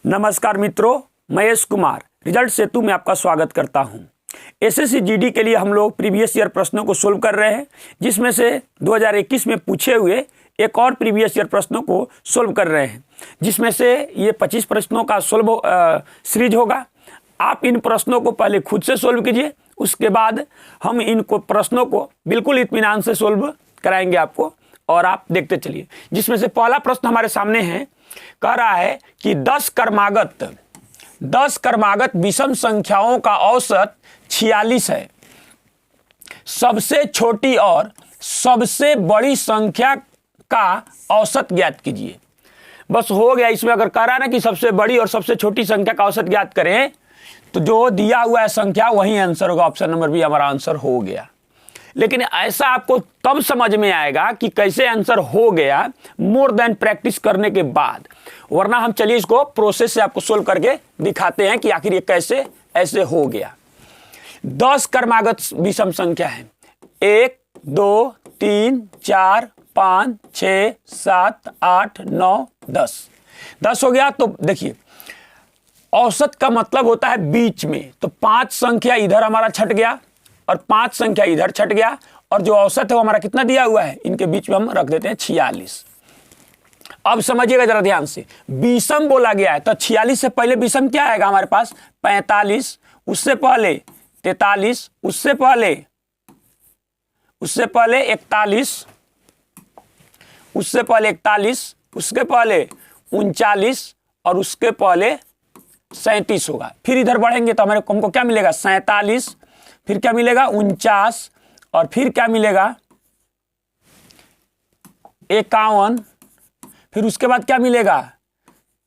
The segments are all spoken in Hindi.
नमस्कार मित्रों, महेश कुमार रिजल्ट सेतु में आपका स्वागत करता हूं। एसएससी जीडी के लिए हम लोग प्रीवियस ईयर प्रश्नों को सोल्व कर रहे हैं, जिसमें से 2021 में पूछे हुए एक और प्रीवियस ईयर प्रश्नों को सोल्व कर रहे हैं, जिसमें से ये 25 प्रश्नों का सोल्व सीरीज होगा। आप इन प्रश्नों को पहले खुद से सोल्व कीजिए, उसके बाद हम इनको प्रश्नों को बिल्कुल इत्मीनान से सोल्व कराएंगे आपको, और आप देखते चलिए। जिसमें से पहला प्रश्न हमारे सामने है, कह रहा है कि 10 क्रमागत विषम संख्याओं का औसत 46 है। सबसे छोटी और सबसे बड़ी संख्या का औसत ज्ञात कीजिए। बस हो गया। इसमें अगर कह रहा है ना कि सबसे बड़ी और सबसे छोटी संख्या का औसत ज्ञात करें, तो जो दिया हुआ है संख्या वही आंसर होगा। ऑप्शन नंबर बी हमारा आंसर हो गया। लेकिन ऐसा आपको तब समझ में आएगा कि कैसे आंसर हो गया, मोर देन प्रैक्टिस करने के बाद। वरना हम चलिए इसको प्रोसेस से आपको सोल्व करके दिखाते हैं कि आखिर ये कैसे ऐसे हो गया। 10 क्रमागत विषम संख्या है। 1 2 3 4 5 6 7 8 9 10 हो गया। तो देखिए, औसत का मतलब होता है बीच में। तो 5 संख्या इधर हमारा छट गया और 5 संख्या इधर छट गया, और जो औसत है वो हमारा कितना दिया हुआ है, इनके बीच में हम रख देते हैं 46। अब समझिएगा जरा ध्यान से, विषम बोला गया है तो 46 से पहले विषम क्या आएगा हमारे पास, 45, उससे पहले 43, उससे पहले 41, उससे पहले 41, उसके पहले 39 और उसके पहले 37 होगा। फिर इधर बढ़ेंगे तो हमको क्या मिलेगा, 47, फिर क्या मिलेगा 49, और फिर क्या मिलेगा 51, फिर उसके बाद क्या मिलेगा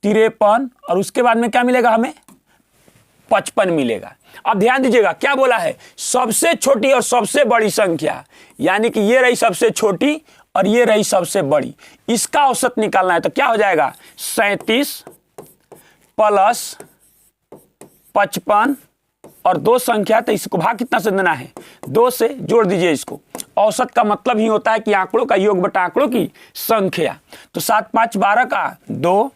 53, और उसके बाद में क्या मिलेगा हमें 55 मिलेगा। अब ध्यान दीजिएगा क्या बोला है, सबसे छोटी और सबसे बड़ी संख्या, यानी कि ये रही सबसे छोटी और ये रही सबसे बड़ी, इसका औसत निकालना है। तो क्या हो जाएगा 37 प्लस 55 और 2 संख्या, तो इसको भाग कितना से देना है, 2 से जोड़ दीजिए इसको। औसत का मतलब ही होता है कि आंकड़ों का योग बटा आंकड़ों की संख्या। तो 7 5 12 का 2,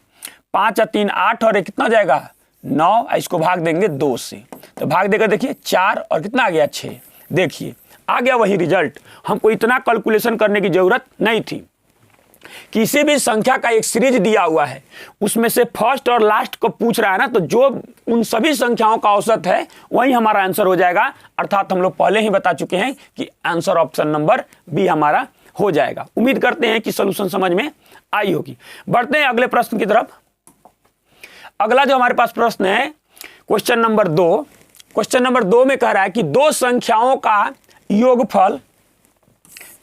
5 और 3 8, और कितना हो जाएगा 9। इसको भाग देंगे 2 से, तो भाग देकर देखिए 4 और कितना आ गया 6। देखिए आ गया वही रिजल्ट। हमको इतना कैलकुलेशन करने की जरूरत नहीं थी। किसी भी संख्या का एक सीरीज दिया हुआ है, उसमें से फर्स्ट और लास्ट को पूछ रहा है ना, तो जो उन सभी संख्याओं का औसत है वही हमारा आंसर हो जाएगा। अर्थात हम लोग पहले ही बता चुके हैं कि आंसर ऑप्शन नंबर बी हमारा हो जाएगा। उम्मीद करते हैं कि सॉल्यूशन समझ में आई होगी। बढ़ते हैं अगले प्रश्न की तरफ। अगला जो हमारे पास प्रश्न है, क्वेश्चन नंबर 2। क्वेश्चन नंबर 2 में कह रहा है कि 2 संख्याओं का योगफल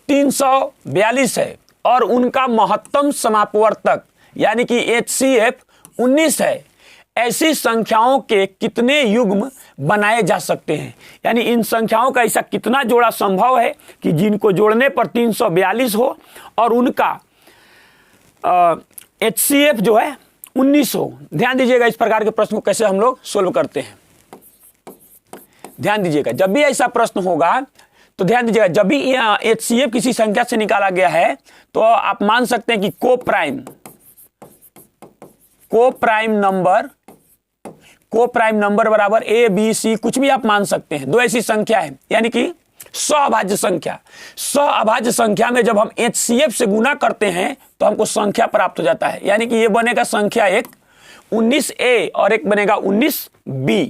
342 है और उनका महत्तम समापवर्तक यानी कि HCF 19 है। ऐसी संख्याओं के कितने युग्म बनाए जा सकते हैं, यानी इन संख्याओं का ऐसा कितना जोड़ा संभव है कि जिनको जोड़ने पर 342 हो और उनका HCF जो है 19 हो। ध्यान दीजिएगा इस प्रकार के प्रश्न को कैसे हम लोग सोल्व करते हैं। ध्यान दीजिएगा, जब भी ऐसा प्रश्न होगा तो ध्यान दीजिएगा, जब भी HCF किसी संख्या से निकाला गया है तो आप मान सकते हैं कि को प्राइम नंबर बराबर A B C कुछ भी आप मान सकते हैं। 2 ऐसी संख्या है, यानी कि सअभाज्य संख्या। सअभाज्य संख्या में जब हम HCF से गुना करते हैं तो हमको संख्या प्राप्त हो जाता है, यानी कि ये बनेगा संख्या एक 19A और एक बनेगा 19B।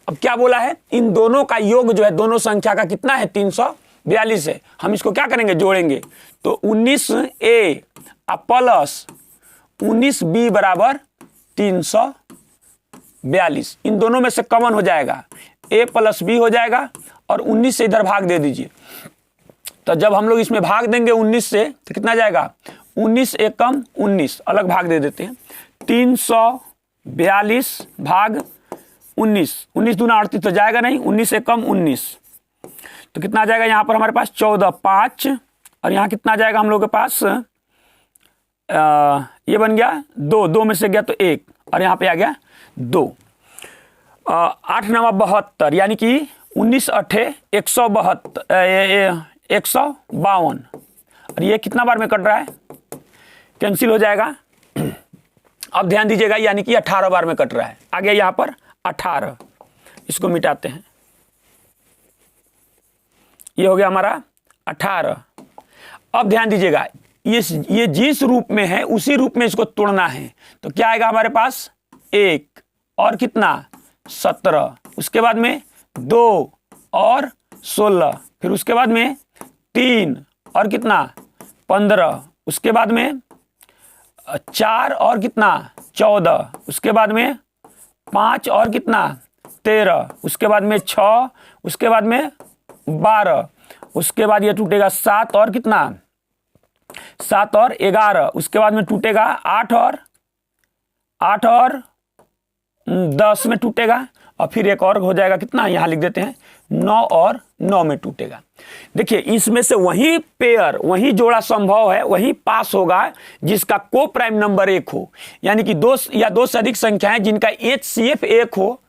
अब क्या बोला है, इन दोनों का योग जो है दोनों संख्या का कितना है 342 है। हम इसको क्या करेंगे, जोड़ेंगे। तो 19A प्लस 19B बराबर 342। इन दोनों में से कॉमन हो जाएगा, A प्लस B हो जाएगा, और 19 से इधर भाग दे दीजिए। तो जब हम लोग इसमें भाग देंगे 19 से तो कितना जाएगा, 19 एकम 19, अलग भाग दे देते हैं। 342 भाग 19, 19 दूना 38 तो जाएगा नहीं, 19 से कम 19, तो कितना आ जाएगा यहाँ पर हमारे पास 14 5, और यहाँ कितना आ जाएगा हम लोग के पास, ये बन गया 2 में से गया तो 1, और यहाँ पे आ गया 2। 8 9 72, यानी कि 19 8 152, और ये कितना बार में कट रहा है, कैंसिल हो जाएगा। अब ध्यान दीजिएगा, यानी कि 18 बार में कट रहा है। आ गया यहां पर 18, इसको मिटाते हैं, ये हो गया हमारा 18। अब ध्यान दीजिएगा, ये जिस रूप में है उसी रूप में इसको तोड़ना है, तो क्या आएगा हमारे पास 1 और कितना 17, उसके बाद में 2 और 16, फिर उसके बाद में 3 और कितना 15, उसके बाद में 4 और कितना 14, उसके बाद में 5 और कितना 13, उसके बाद में 6, उसके बाद में 12, उसके बाद ये टूटेगा 7 और कितना 7 और 11, उसके बाद में टूटेगा 8 और 10 में टूटेगा, और फिर एक और हो जाएगा कितना, यहां लिख देते हैं 9 और 9 में टूटेगा। देखिए इसमें से वही पेयर, वही जोड़ा संभव है, वही पास होगा जिसका को प्राइम नंबर 1 हो, यानी कि 2 या 2 से अधिक संख्याएं जिनका HCF 1 हो,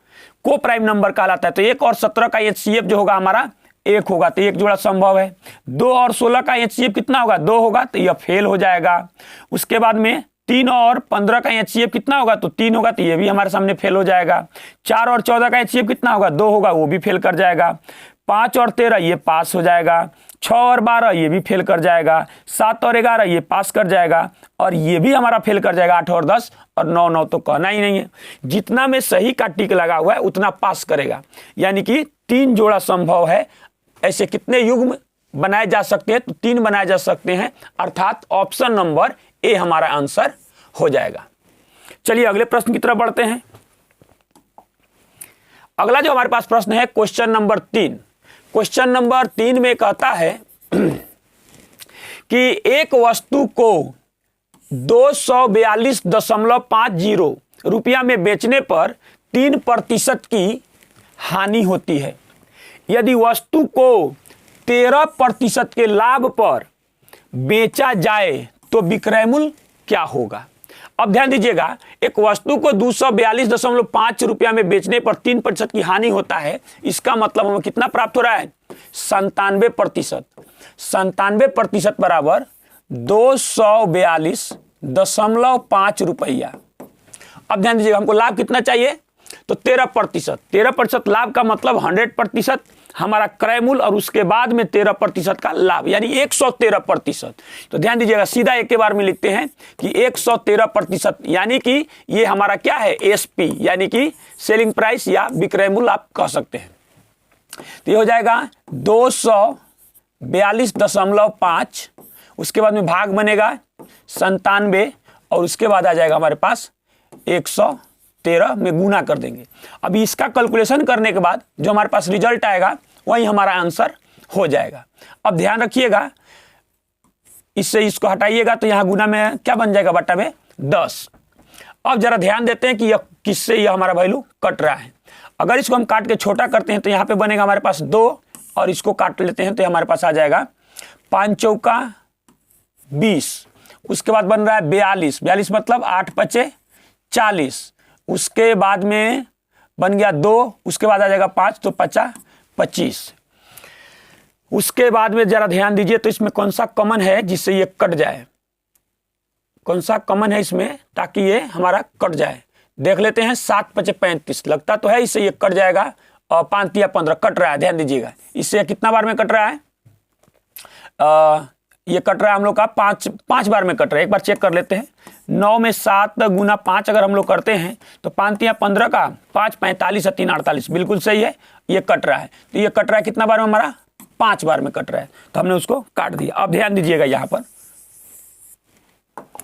को प्राइम नंबर कहलाता है। तो 1 और 17 का HCF जो होगा हमारा 1 होगा, तो एक जोड़ा संभव है। 2 और 16 का HCF कितना होगा 2 होगा, तो यह फेल हो जाएगा। उसके बाद में 3 और 15 का HCF कितना होगा, तो 3 होगा, तो ये भी हमारे सामने फेल हो जाएगा। 4 और 14 का HCF कितना होगा 2 होगा, वो भी फेल कर जाएगा। 5 और 13 ये पास हो जाएगा। 6 और 12 ये भी फेल कर जाएगा। 7 और 11 ये पास कर जाएगा, और ये भी हमारा फेल कर जाएगा। 8 और 10 और 9 9 तो कहना ही नहीं है। जितना में सही का टिक लगा हुआ है उतना पास करेगा, यानी कि 3 जोड़ा संभव है। ऐसे कितने युग्म बनाए जा सकते हैं, तो 3 बनाए जा सकते हैं, अर्थात ऑप्शन नंबर ए हमारा आंसर हो जाएगा। चलिए अगले प्रश्न की तरफ बढ़ते हैं। अगला जो हमारे पास प्रश्न है क्वेश्चन नंबर 3। क्वेश्चन नंबर 3 में कहता है कि एक वस्तु को 242.50 रुपया में बेचने पर 3% की हानि होती है। यदि वस्तु को 13% के लाभ पर बेचा जाए तो विक्रय मूल्य क्या होगा। अब ध्यान दीजिएगा, एक वस्तु को 242.5 रुपया में बेचने पर 3% की हानि होता है। इसका मतलब हमें कितना प्राप्त हो रहा है 97%। 97% बराबर 242.5 रुपया। अब ध्यान दीजिएगा, हमको लाभ कितना चाहिए, तो 13%। 13% लाभ का मतलब 100% हमारा क्रय मूल्य और उसके बाद में 13% का लाभ, यानी 113%। तो ध्यान दीजिएगा, सीधा एक के बार में लिखते हैं कि 113%, यानी कि ये हमारा क्या है एसपी, यानी कि सेलिंग प्राइस या विक्रय मूल्य आप कह सकते हैं। तो ये हो जाएगा 242.5, उसके बाद में भाग बनेगा 97, और उसके बाद आ जाएगा हमारे पास 113 में गुना कर देंगे। अभी इसका कैलकुलेशन करने के बाद जो हमारे पास रिजल्ट आएगा वही हमारा आंसर हो जाएगा। अब ध्यान रखिएगा, इससे इसको हटाइएगा तो यहां गुना में क्या बन जाएगा, बटा में 10। अब जरा ध्यान देते हैं कि यह किससे यह हमारा वैल्यू कट रहा है। अगर इसको हम काट के छोटा करते हैं तो यहां पे बनेगा हमारे पास 2, और इसको काट लेते हैं तो हमारे पास आ जाएगा 5 चौका 20, उसके बाद बन रहा है 42, 42 मतलब 8 पचे 40, उसके बाद में बन गया 2, उसके बाद आ जाएगा 5, तो 50 25। उसके बाद में जरा ध्यान दीजिए तो इसमें कौन सा कॉमन है जिससे ये कट जाए, कौन सा कॉमन है इसमें ताकि ये हमारा कट जाए। देख लेते हैं, 7 पचे 35 लगता तो है, इससे ये कट जाएगा, और 5 या 15 कट रहा है। ध्यान दीजिएगा, इससे कितना बार में कट रहा है, ये कट रहा है हम लोग का 5 बार में कट रहा है। एक बार चेक कर लेते हैं। 9 में 7 गुना 5 अगर हम लोग करते हैं तो 5 या 15 का 5 45 और 3 48, बिल्कुल सही है, ये कट रहा है। तो ये कट रहा है कितना बार में हमारा 5 बार में कट रहा है, तो हमने उसको काट दिया। अब ध्यान दीजिएगा, यहाँ पर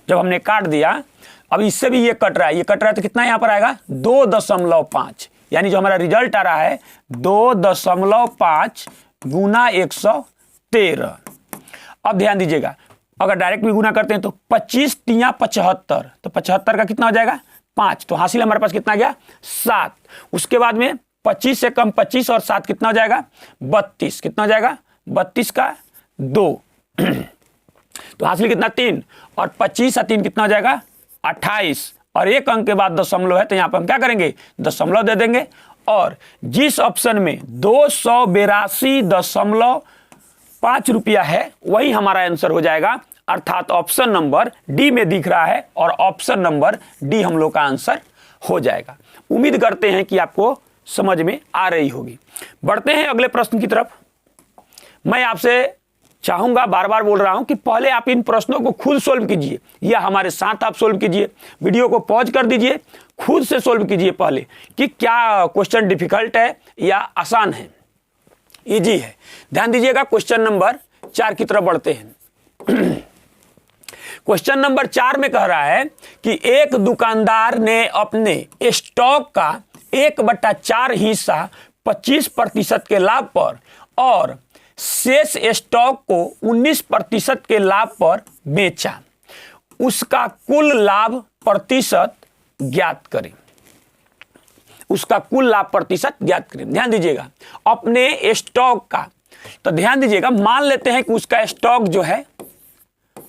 जब हमने काट दिया, अब इससे भी ये कट रहा है, ये कट रहा है तो कितना यहाँ पर आएगा 2.5, यानी जो हमारा रिजल्ट आ रहा है 2.5 गुना 113। अब ध्यान दीजिएगा, अगर डायरेक्ट भी गुना करते हैं तो 25 तिया 75, तो 75 का कितना हो जाएगा 5, तो हासिल हमारे पास कितना गया 7। उसके बाद में 25 से कम 25 और 7 कितना हो जाएगा 32, कितना हो जाएगा 32 का 2 तो हासिल कितना 3, और 25 और 3 कितना हो जाएगा 28, और एक अंक के बाद दशमलव है तो यहाँ पर हम क्या करेंगे दशमलव दे देंगे। और जिस ऑप्शन में 282.5 रुपया है वही हमारा आंसर हो जाएगा। अर्थात ऑप्शन नंबर डी में दिख रहा है और ऑप्शन नंबर डी हम लोग का आंसर हो जाएगा। उम्मीद करते हैं कि आपको समझ में आ रही होगी। बढ़ते हैं अगले प्रश्न की तरफ। मैं आपसे चाहूंगा, बार बार बोल रहा हूं कि पहले आप इन प्रश्नों को खुद सोल्व कीजिए या हमारे साथ आप सोल्व कीजिए। वीडियो को पॉज कर दीजिए, खुद से सोल्व कीजिए पहले कि क्या क्वेश्चन डिफिकल्ट है या आसान है, इजी है। ध्यान दीजिएगा, क्वेश्चन नंबर 4 की तरफ बढ़ते हैं। क्वेश्चन नंबर 4 में कह रहा है कि एक दुकानदार ने अपने स्टॉक का 1/4 हिस्सा 25% के लाभ पर और शेष स्टॉक को 19% के लाभ पर बेचा। उसका कुल लाभ प्रतिशत ज्ञात करें। उसका कुल लाभ प्रतिशत ज्ञात करें। ध्यान दीजिएगा, अपने स्टॉक का, तो ध्यान दीजिएगा, मान लेते हैं कि उसका स्टॉक जो है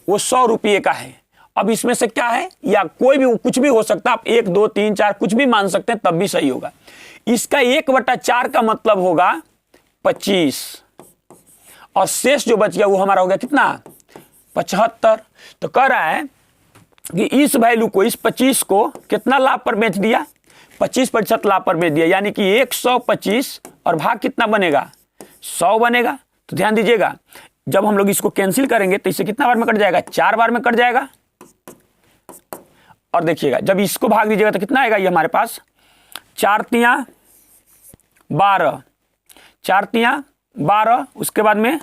वो 100 रुपये का है। अब इसमें से क्या है, या कोई भी कुछ भी हो सकता है, आप 1 2 3 4 कुछ भी मान सकते हैं, तब भी सही होगा। इसका 1/4 का मतलब होगा 25 और शेष जो बच गया वो हमारा हो गया कितना, 75। तो कह रहा है कि इस वैल्यू को, इस 25 को कितना लाभ पर बेच दिया, 25% लाभ पर बेच दिया, यानी कि 125 और भाग कितना बनेगा, 100 बनेगा। तो ध्यान दीजिएगा, जब हम लोग इसको कैंसिल करेंगे तो इससे कितना बार में कट जाएगा, 4 बार में कट जाएगा। और देखिएगा, जब इसको भाग दीजिएगा तो कितना आएगा, ये हमारे पास 4 तियां 12, 4 तियां 12, उसके बाद में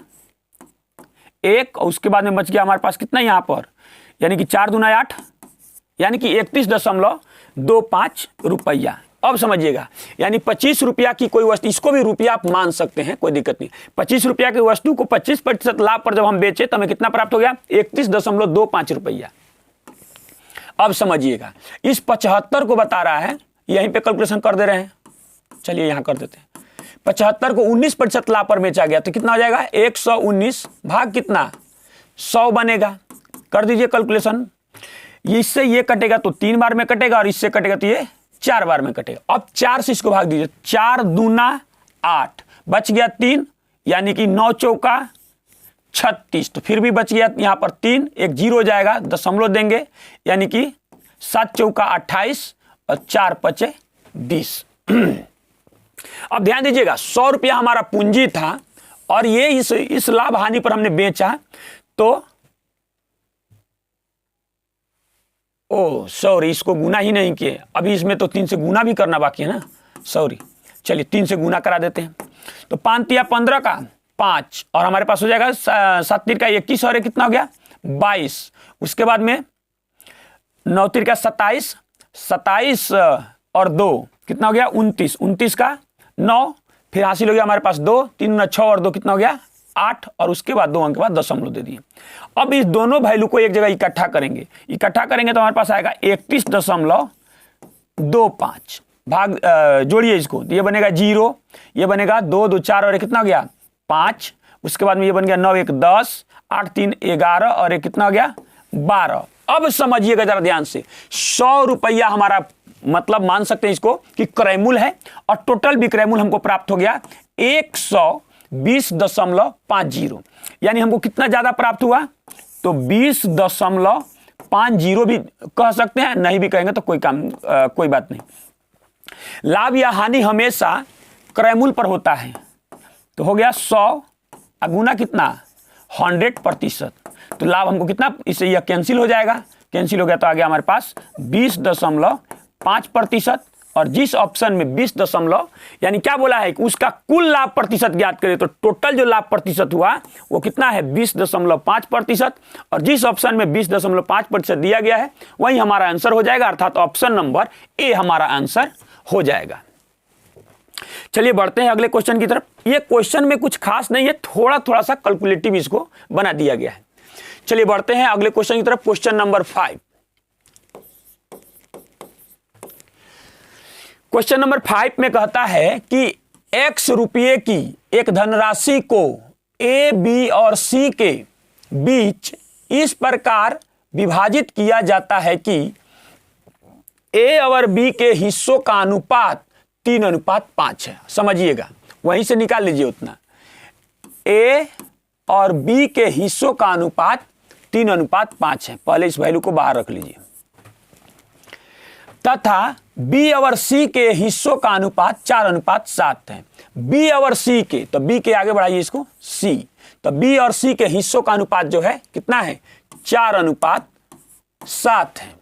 1 और उसके बाद में बच गया हमारे पास कितना यहां पर, यानी कि 4 दूना 8, यानी कि 31.25 रुपया। अब समझिएगा, यानी 25 रुपया की कोई वस्तु, इसको भी रुपया आप मान सकते हैं, कोई दिक्कत नहीं। 25 रुपया की वस्तु को 25% लाभ पर जब हम बेचे तो हमें कितना प्राप्त हो गया, 31.25 रुपया। अब समझिएगा, इस 75 को बता रहा है, यहीं पे कैलकुलेशन कर दे रहे हैं, चलिए यहां कर देते हैं। 75 को 19% लाभ पर बेचा गया तो कितना हो जाएगा, 119 भाग कितना, 100 बनेगा। कर दीजिए कैलकुलेशन, इससे ये कटेगा तो 3 बार में कटेगा और इससे कटेगा तो ये 4 बार में कटेगा। अब 4 से इसको भाग दीजिए, 4 दूना 8, बच गया 3, यानी कि 9 चौका 36, तो फिर भी बच गया यहाँ पर 3, एक 0 हो जाएगा, दशमलव देंगे, यानी कि 7 चौका 28 और 4 पचे 20। अब ध्यान दीजिएगा, 100 रुपया हमारा पूंजी था और ये इस लाभ हानि पर हमने बेचा, तो सॉरी, इसको गुना ही नहीं किए, अभी इसमें तो 3 से गुना भी करना बाकी है ना, सॉरी, चलिए 3 से गुना करा देते हैं। तो 5 तिया 15 का 5 और हमारे पास हो जाएगा 7 तीर का 21 और कितना हो गया 22, उसके बाद में 9 तीर का 27, 27 और 2 कितना हो गया 29, 29 का 9, फिर हासिल हो गया हमारे पास 2, 3 6 और 2 कितना हो गया 8 और उसके बाद 2 अंक के बाद दशमलव दे दिए। अब इस दोनों वैल्यू को एक जगह इकट्ठा करेंगे, तो हमारे पास आएगा 31.25 भाग, जोड़िए इसको, ये बनेगा 0, ये बनेगा 2 2 4 और कितना हो गया 5, उसके बाद में ये बन गया 9 1 10, 8 3 11 और कितना हो गया 12। अब समझिएगा जरा ध्यान से, 100 रुपया हमारा मतलब मान सकते हैं इसको कि क्रयमूल्य है और टोटल विक्रयमूल्य हमको प्राप्त हो गया 120.50, यानी हमको कितना ज्यादा प्राप्त हुआ, तो 20.50 भी कह सकते हैं, नहीं भी कहेंगे तो कोई बात नहीं। लाभ या हानि हमेशा क्रयमूल्य पर होता है, तो हो गया 100 गुना कितना 100%, तो लाभ हमको कितना, इससे यह कैंसिल हो जाएगा, कैंसिल हो गया तो आ गया हमारे पास 20.5%, और जिस ऑप्शन में 20 दशमलव, यानी क्या बोला है कि उसका कुल लाभ प्रतिशत ज्ञात करें, तो टोटल जो लाभ प्रतिशत हुआ वो कितना है 20.5%, और जिस ऑप्शन में 20.5% दिया गया है वही हमारा आंसर हो जाएगा, अर्थात ऑप्शन नंबर ए हमारा आंसर हो जाएगा। चलिए बढ़ते हैं अगले क्वेश्चन की तरफ। ये क्वेश्चन में कुछ खास नहीं है, थोड़ा सा कैलकुलेटिव इसको बना दिया गया है। चलिए बढ़ते हैं अगले क्वेश्चन की तरफ, क्वेश्चन नंबर 5। क्वेश्चन नंबर 5 में कहता है कि x रुपये की एक धनराशि को ए, बी और सी के बीच इस प्रकार विभाजित किया जाता है कि ए और बी के हिस्सों का अनुपात 3:5 है। समझिएगा, वहीं से निकाल लीजिए उतना, ए और बी के हिस्सों का अनुपात 3:5 है। पहले इस वैल्यू को बाहर रख लीजिए। तथा बी और सी के हिस्सों का अनुपात 4:7 है। बी और सी के, तो बी के आगे बढ़ाइए इसको, सी, तो बी और सी के हिस्सों का अनुपात जो है कितना है, 4:7 है।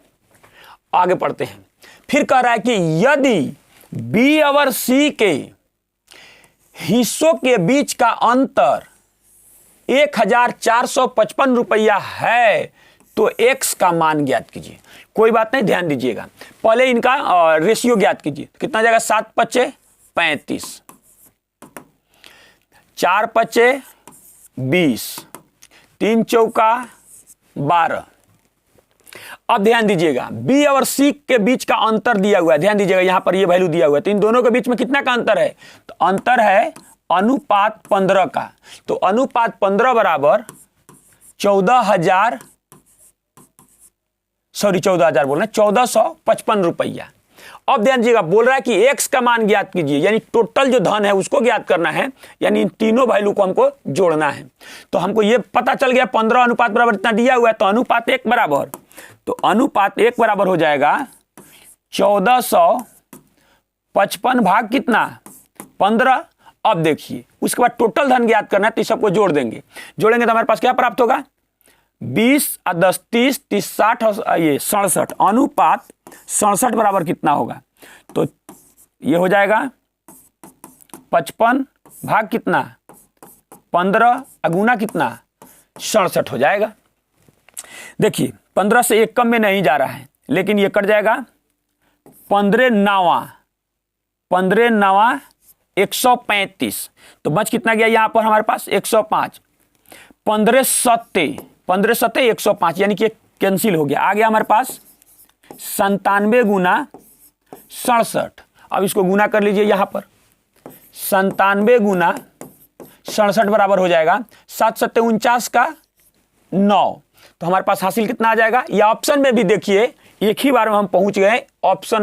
आगे पढ़ते हैं। फिर कह रहा है कि यदि बी और सी के हिस्सों के बीच का अंतर 1455 रुपया है तो एक्स का मान ज्ञात कीजिए। कोई बात नहीं, ध्यान दीजिएगा। पहले इनका रेशियो ज्ञात कीजिए। कितना जाएगा, 7×5 = 35, 4×5 = 20, 3×4 = 12। अब ध्यान दीजिएगा, बी और सी के बीच का अंतर दिया हुआ है। ध्यान दीजिएगा, यहां पर ये वैल्यू दिया हुआ है। तो इन दोनों के बीच में कितना का अंतर है, तो अंतर है अनुपात 15 का। तो अनुपात 15 बराबर 14,055 रुपया। अब ध्यान दीजिएगा, बोल रहा है कि एक्स का मान ज्ञात कीजिए, यानी टोटल जो धन है उसको ज्ञात करना है, यानी इन तीनों वैल्यू को हमको जोड़ना है। तो हमको ये पता चल गया 15 अनुपात बराबर इतना दिया हुआ है, तो अनुपात 1 बराबर, तो अनुपात 1 बराबर हो जाएगा 1455 भाग कितना, 15। अब देखिए, उसके बाद टोटल धन ज्ञात करना है, तो सबको जोड़ देंगे। जोड़ेंगे तो हमारे पास क्या प्राप्त होगा, 20 और 10 30, 30 60 और ये 67। अनुपात 67 बराबर कितना होगा, तो ये हो जाएगा 55 भाग कितना, 15 अगुना कितना, 67 हो जाएगा। देखिए 15 से 1 कम में नहीं जा रहा है, लेकिन ये कट जाएगा। 15 9 135, तो बच कितना गया यहाँ पर हमारे पास 105। 15 7 105, यानी कि कैंसिल हो गया। आ गया हमारे पास 97 × 67। अब इसको गुना कर लीजिए यहाँ पर, 97 × 67 बराबर हो जाएगा 7 7 49 का 9। तो हमारे पास हासिल कितना आ जाएगा, या ऑप्शन में भी देखिए, एक ही बार में हम पहुंच गए ऑप्शन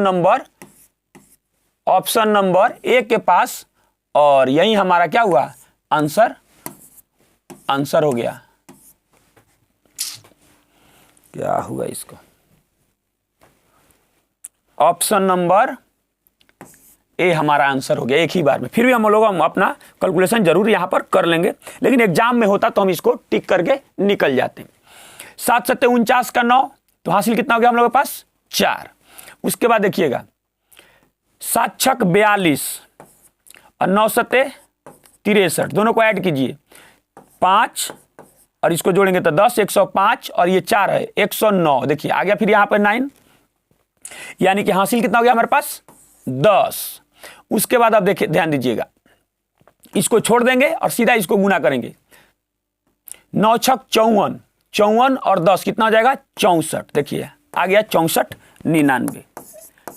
नंबर ए के पास, और यही हमारा क्या हुआ, आंसर हो गया। क्या हुआ इसको, ऑप्शन नंबर ए हमारा आंसर हो गया एक ही बार में। फिर भी हम लोग अपना कैलकुलेशन जरूर यहां पर कर लेंगे, लेकिन एग्जाम में होता तो हम इसको टिक करके निकल जाते हैं। 7 7 49 का 9, तो हासिल कितना हो गया हम लोगों के पास, 4। उसके बाद देखिएगा 7 6 42 और 9 7 63, दोनों को ऐड कीजिए, 5 और इसको जोड़ेंगे तो 10, 105 और ये 4 है 109। देखिए आ गया फिर यहाँ पर 9, यानी कि हासिल कितना हो गया हमारे पास, 10। उसके बाद अब देखिए, ध्यान दीजिएगा, इसको छोड़ देंगे और सीधा इसको गुना करेंगे। 9 6 54, 54 और 10 कितना हो जाएगा, 64। देखिए आ गया 64 99,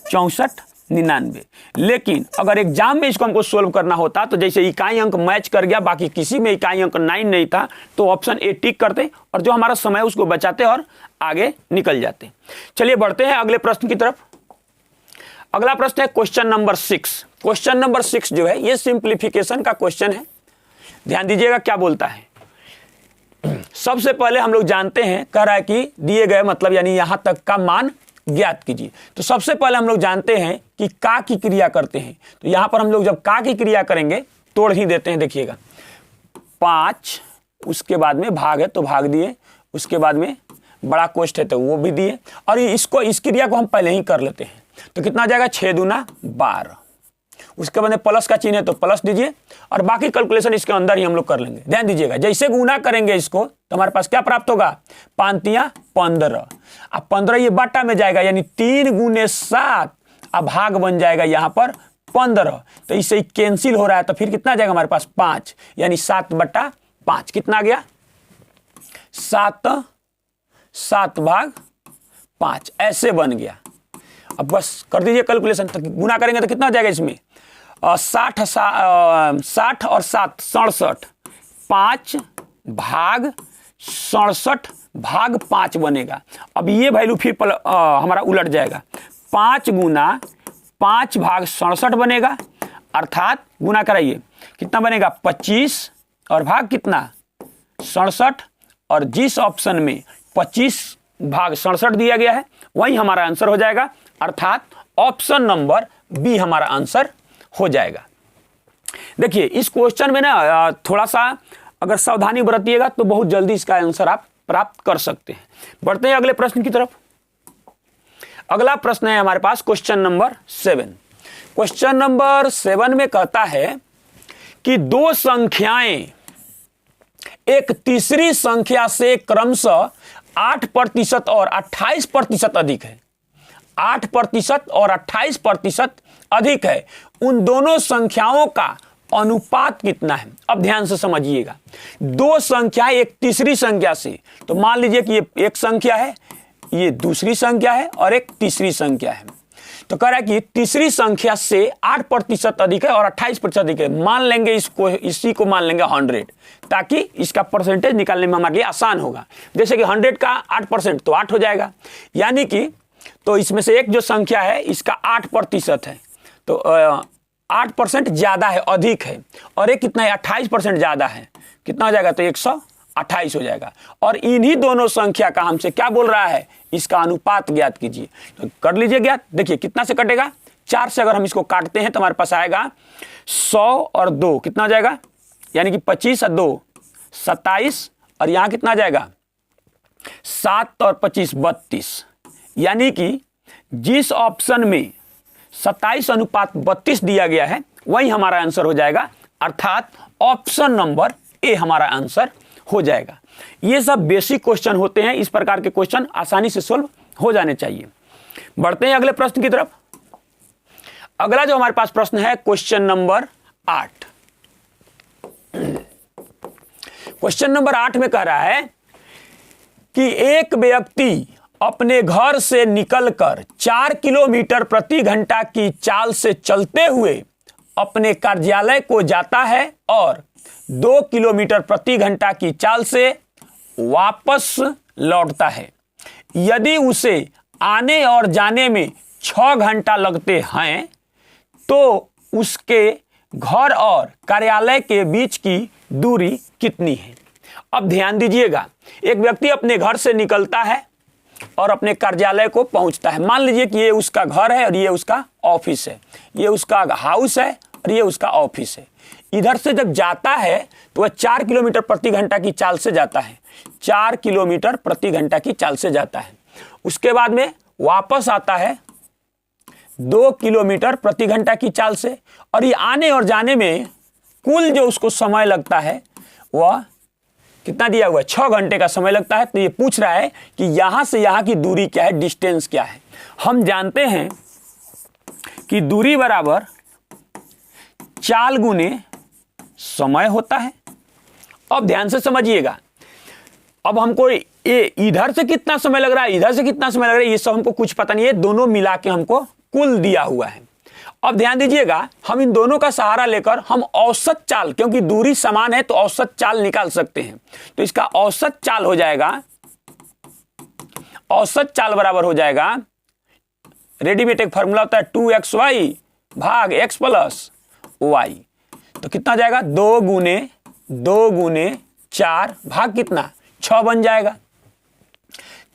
64 99। लेकिन अगर एग्जाम में इसको हमको सोल्व करना होता, तो जैसे इकाई अंक मैच कर गया, बाकी किसी में इकाई अंक 9 नहीं था, तो ऑप्शन ए टिक करते और जो हमारा समय उसको बचाते और आगे निकल जाते। चलिए बढ़ते हैं अगले प्रश्न की तरफ। अगला प्रश्न है क्वेश्चन नंबर 6। क्वेश्चन नंबर 6 जो है ये सिंप्लीफिकेशन का क्वेश्चन है। ध्यान दीजिएगा क्या बोलता है। सबसे पहले हम लोग जानते हैं, कह रहा है कि दिए गए मतलब यानी यहां तक का मान ज्ञात कीजिए। तो सबसे पहले हम लोग जानते हैं कि का की क्रिया करते हैं। तो यहां पर हम लोग जब का की क्रिया करेंगे तोड़ ही देते हैं। देखिएगा 5, उसके बाद में भाग है तो भाग दिए, उसके बाद में बड़ा कोष्ठ है तो वो भी दिए, और इस क्रिया को हम पहले ही कर लेते हैं। तो कितना आ जाएगा, 6 दूना 12। उसके बाद में प्लस का चिन्ह है तो प्लस दीजिए, और बाकी कैलकुलेशन इसके अंदर ही हम लोग कर लेंगे। ध्यान दीजिएगा, जैसे गुना करेंगे इसको तो हमारे पास क्या प्राप्त होगा, 5 × 15। अब 15 ये बाटा में जाएगा, यानी 3 × 7, अब भाग बन जाएगा यहाँ पर 15। तो इससे कैंसिल हो रहा है, तो फिर कितना जाएगा हमारे पास 5, यानी 7/5 कितना आ गया, 7/5 ऐसे बन गया। अब बस कर दीजिए कैलकुलेशन, तो गुना करेंगे तो कितना हो जाएगा इसमें, 60 और 7 67, 5 भाग 67 भाग 5 बनेगा। अब ये वैल्यू फिर हमारा उलट जाएगा, 5 × 5 भाग 67 बनेगा, अर्थात गुना कराइए कितना बनेगा, 25 और भाग कितना 67, और जिस ऑप्शन में 25 भाग 67 दिया गया है, वही हमारा आंसर हो जाएगा, अर्थात ऑप्शन नंबर बी हमारा आंसर हो जाएगा। देखिए इस क्वेश्चन में ना थोड़ा सा अगर सावधानी बरतिएगा तो बहुत जल्दी इसका आंसर आप प्राप्त कर सकते हैं। बढ़ते हैं अगले प्रश्न की तरफ। अगला प्रश्न है हमारे पास क्वेश्चन नंबर 7। क्वेश्चन नंबर 7 में कहता है कि दो संख्याएं एक तीसरी संख्या से क्रमशः 8% और 28% अधिक है। 8% और 28% अधिक है, उन दोनों संख्याओं का अनुपात कितना है? अब ध्यान से समझिएगा, दो संख्याएं एक तीसरी संख्या से, तो मान लीजिए कि ये एक संख्या है, ये दूसरी संख्या है और एक तीसरी संख्या है। तो कह रहा है कि तीसरी संख्या से 8% अधिक है और 28% अधिक है। मान लेंगे इसको, इसी को मान लेंगे 100, ताकि इसका परसेंटेज निकालने में हमारे लिए आसान होगा। जैसे कि 100 का 8% तो 8 हो जाएगा, यानी कि तो इसमें से एक जो संख्या है इसका 8% है, तो 8% ज़्यादा है, अधिक है, और एक कितना है 28% ज़्यादा है, कितना हो जाएगा? तो 128 हो जाएगा। और इन्हीं दोनों संख्या का हमसे क्या बोल रहा है? इसका अनुपात ज्ञात कीजिए। तो कर लीजिए ज्ञात। देखिए कितना से कटेगा? 4 से अगर हम इसको काटते हैं तो हमारे पास आएगा 100 और 2 कितना हो जाएगा? यानी कि 25 और 2 27, और यहाँ कितना जाएगा? 7 और 25 32। यानी कि जिस ऑप्शन में 27:32 दिया गया है वही हमारा आंसर हो जाएगा, अर्थात ऑप्शन नंबर ए हमारा आंसर हो जाएगा। ये सब बेसिक क्वेश्चन होते हैं, इस प्रकार के क्वेश्चन आसानी से सोल्व हो जाने चाहिए। बढ़ते हैं अगले प्रश्न की तरफ। अगला जो हमारे पास प्रश्न है क्वेश्चन नंबर 8। क्वेश्चन नंबर 8 में कह रहा है कि एक व्यक्ति अपने घर से निकलकर 4 किलोमीटर प्रति घंटा की चाल से चलते हुए अपने कार्यालय को जाता है और 2 किलोमीटर प्रति घंटा की चाल से वापस लौटता है। यदि उसे आने और जाने में 6 घंटा लगते हैं तो उसके घर और कार्यालय के बीच की दूरी कितनी है? अब ध्यान दीजिएगा, एक व्यक्ति अपने घर से निकलता है और अपने कार्यालय को पहुंचता है। मान लीजिए कि ये उसका घर है और ये उसका ऑफिस है, ये उसका हाउस है और ये उसका ऑफिस है। इधर से जब जाता है तो वह 4 किलोमीटर प्रति घंटा की चाल से जाता है, 4 किलोमीटर प्रति घंटा की चाल से जाता है। उसके बाद में वापस आता है 2 किलोमीटर प्रति घंटा की चाल से, और ये आने और जाने में कुल जो उसको समय लगता है वह कितना दिया हुआ है? 6 घंटे का समय लगता है। तो ये पूछ रहा है कि यहां से यहां की दूरी क्या है, डिस्टेंस क्या है। हम जानते हैं कि दूरी बराबर चाल गुने समय होता है। अब ध्यान से समझिएगा, अब हमको ये इधर से कितना समय लग रहा है, इधर से कितना समय लग रहा है, ये सब हमको कुछ पता नहीं है, दोनों मिला के हमको कुल दिया हुआ है। अब ध्यान दीजिएगा, हम इन दोनों का सहारा लेकर हम औसत चाल, क्योंकि दूरी समान है तो औसत चाल निकाल सकते हैं। तो इसका औसत चाल हो जाएगा, औसत चाल बराबर हो जाएगा, रेडीमेड एक फॉर्मूला होता है 2xy भाग x प्लस y। तो कितना जाएगा? 2 गुने 4 भाग कितना? 6 बन जाएगा।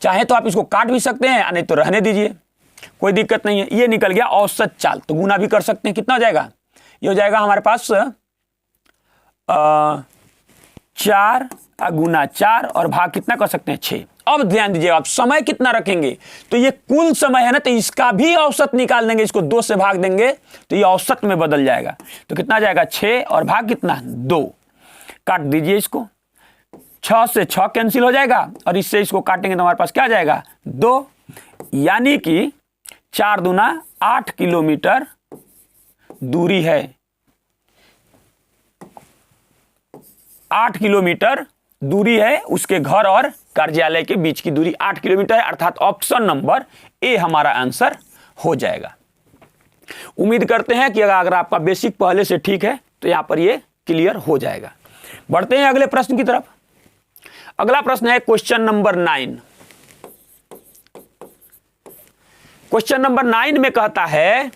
चाहे तो आप इसको काट भी सकते हैं, नहीं तो रहने दीजिए, कोई दिक्कत नहीं है। ये निकल गया औसत चाल, तो गुना भी कर सकते हैं। कितना हो जाएगा? ये हो जाएगा हमारे पास 4 गुना 4 और भाग कितना कर सकते हैं? 6। अब ध्यान दीजिए, आप समय कितना रखेंगे, तो ये कुल समय है ना, तो इसका भी औसत निकाल देंगे, इसको 2 से भाग देंगे तो ये औसत में बदल जाएगा। तो कितना जाएगा? 6 और भाग कितना? 2। काट दीजिए इसको, 6 से 6 कैंसिल हो जाएगा और इससे इसको काटेंगे तो हमारे पास क्या जाएगा? 2। यानी कि 4 दूना 8 किलोमीटर दूरी है। 8 किलोमीटर दूरी है उसके घर और कार्यालय के बीच की दूरी 8 किलोमीटर है, अर्थात ऑप्शन नंबर ए हमारा आंसर हो जाएगा। उम्मीद करते हैं कि अगर आपका बेसिक पहले से ठीक है तो यहां पर ये क्लियर हो जाएगा। बढ़ते हैं अगले प्रश्न की तरफ। अगला प्रश्न है क्वेश्चन नंबर 9। क्वेश्चन नंबर 9 में कहता है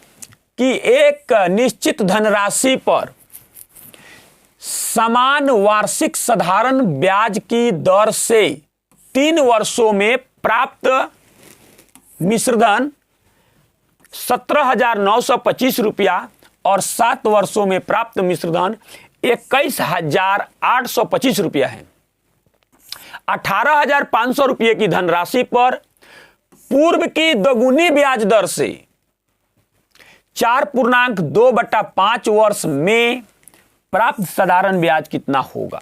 कि एक निश्चित धनराशि पर समान वार्षिक साधारण ब्याज की दर से 3 वर्षों में प्राप्त मिश्रधन 17,925 रुपया और 7 वर्षों में प्राप्त मिश्रधन 21,825 रुपया है। 18,500 रुपये की धनराशि पर पूर्व की दोगुनी ब्याज दर से 4.2/5 वर्ष में प्राप्त साधारण ब्याज कितना होगा।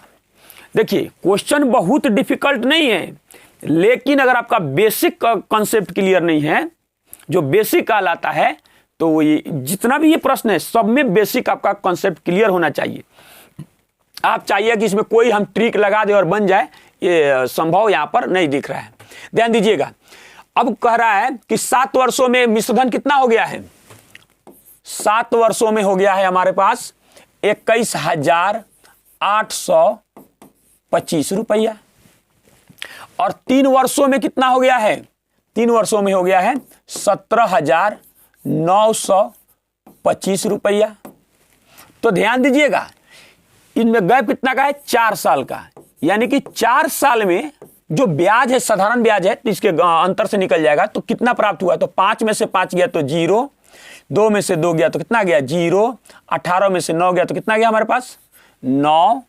देखिए क्वेश्चन बहुत डिफिकल्ट नहीं है, लेकिन अगर आपका बेसिक कॉन्सेप्ट क्लियर नहीं है, जो बेसिक कहलाता है, तो ये जितना भी ये प्रश्न है सब में बेसिक आपका कॉन्सेप्ट क्लियर होना चाहिए। आप चाहिए कि इसमें कोई हम ट्रिक लगा दे और बन जाए, ये संभव यहां पर नहीं दिख रहा है। ध्यान दीजिएगा, अब कह रहा है कि 7 वर्षों में मिश्रधन कितना हो गया है। 7 वर्षों में हो गया है हमारे पास 21,825 रुपया, और 3 वर्षों में कितना हो गया है, 3 वर्षों में हो गया है 17,925 रुपया। तो ध्यान दीजिएगा, इनमें गैप कितना का है, 4 साल का, यानी कि 4 साल में जो ब्याज है, साधारण ब्याज है, तो इसके अंतर से निकल जाएगा। तो कितना प्राप्त हुआ, तो 5 में से 5 गया तो 0, 2 में से 2 गया तो कितना गया 0, 18 में से 9 गया तो कितना गया हमारे पास 9,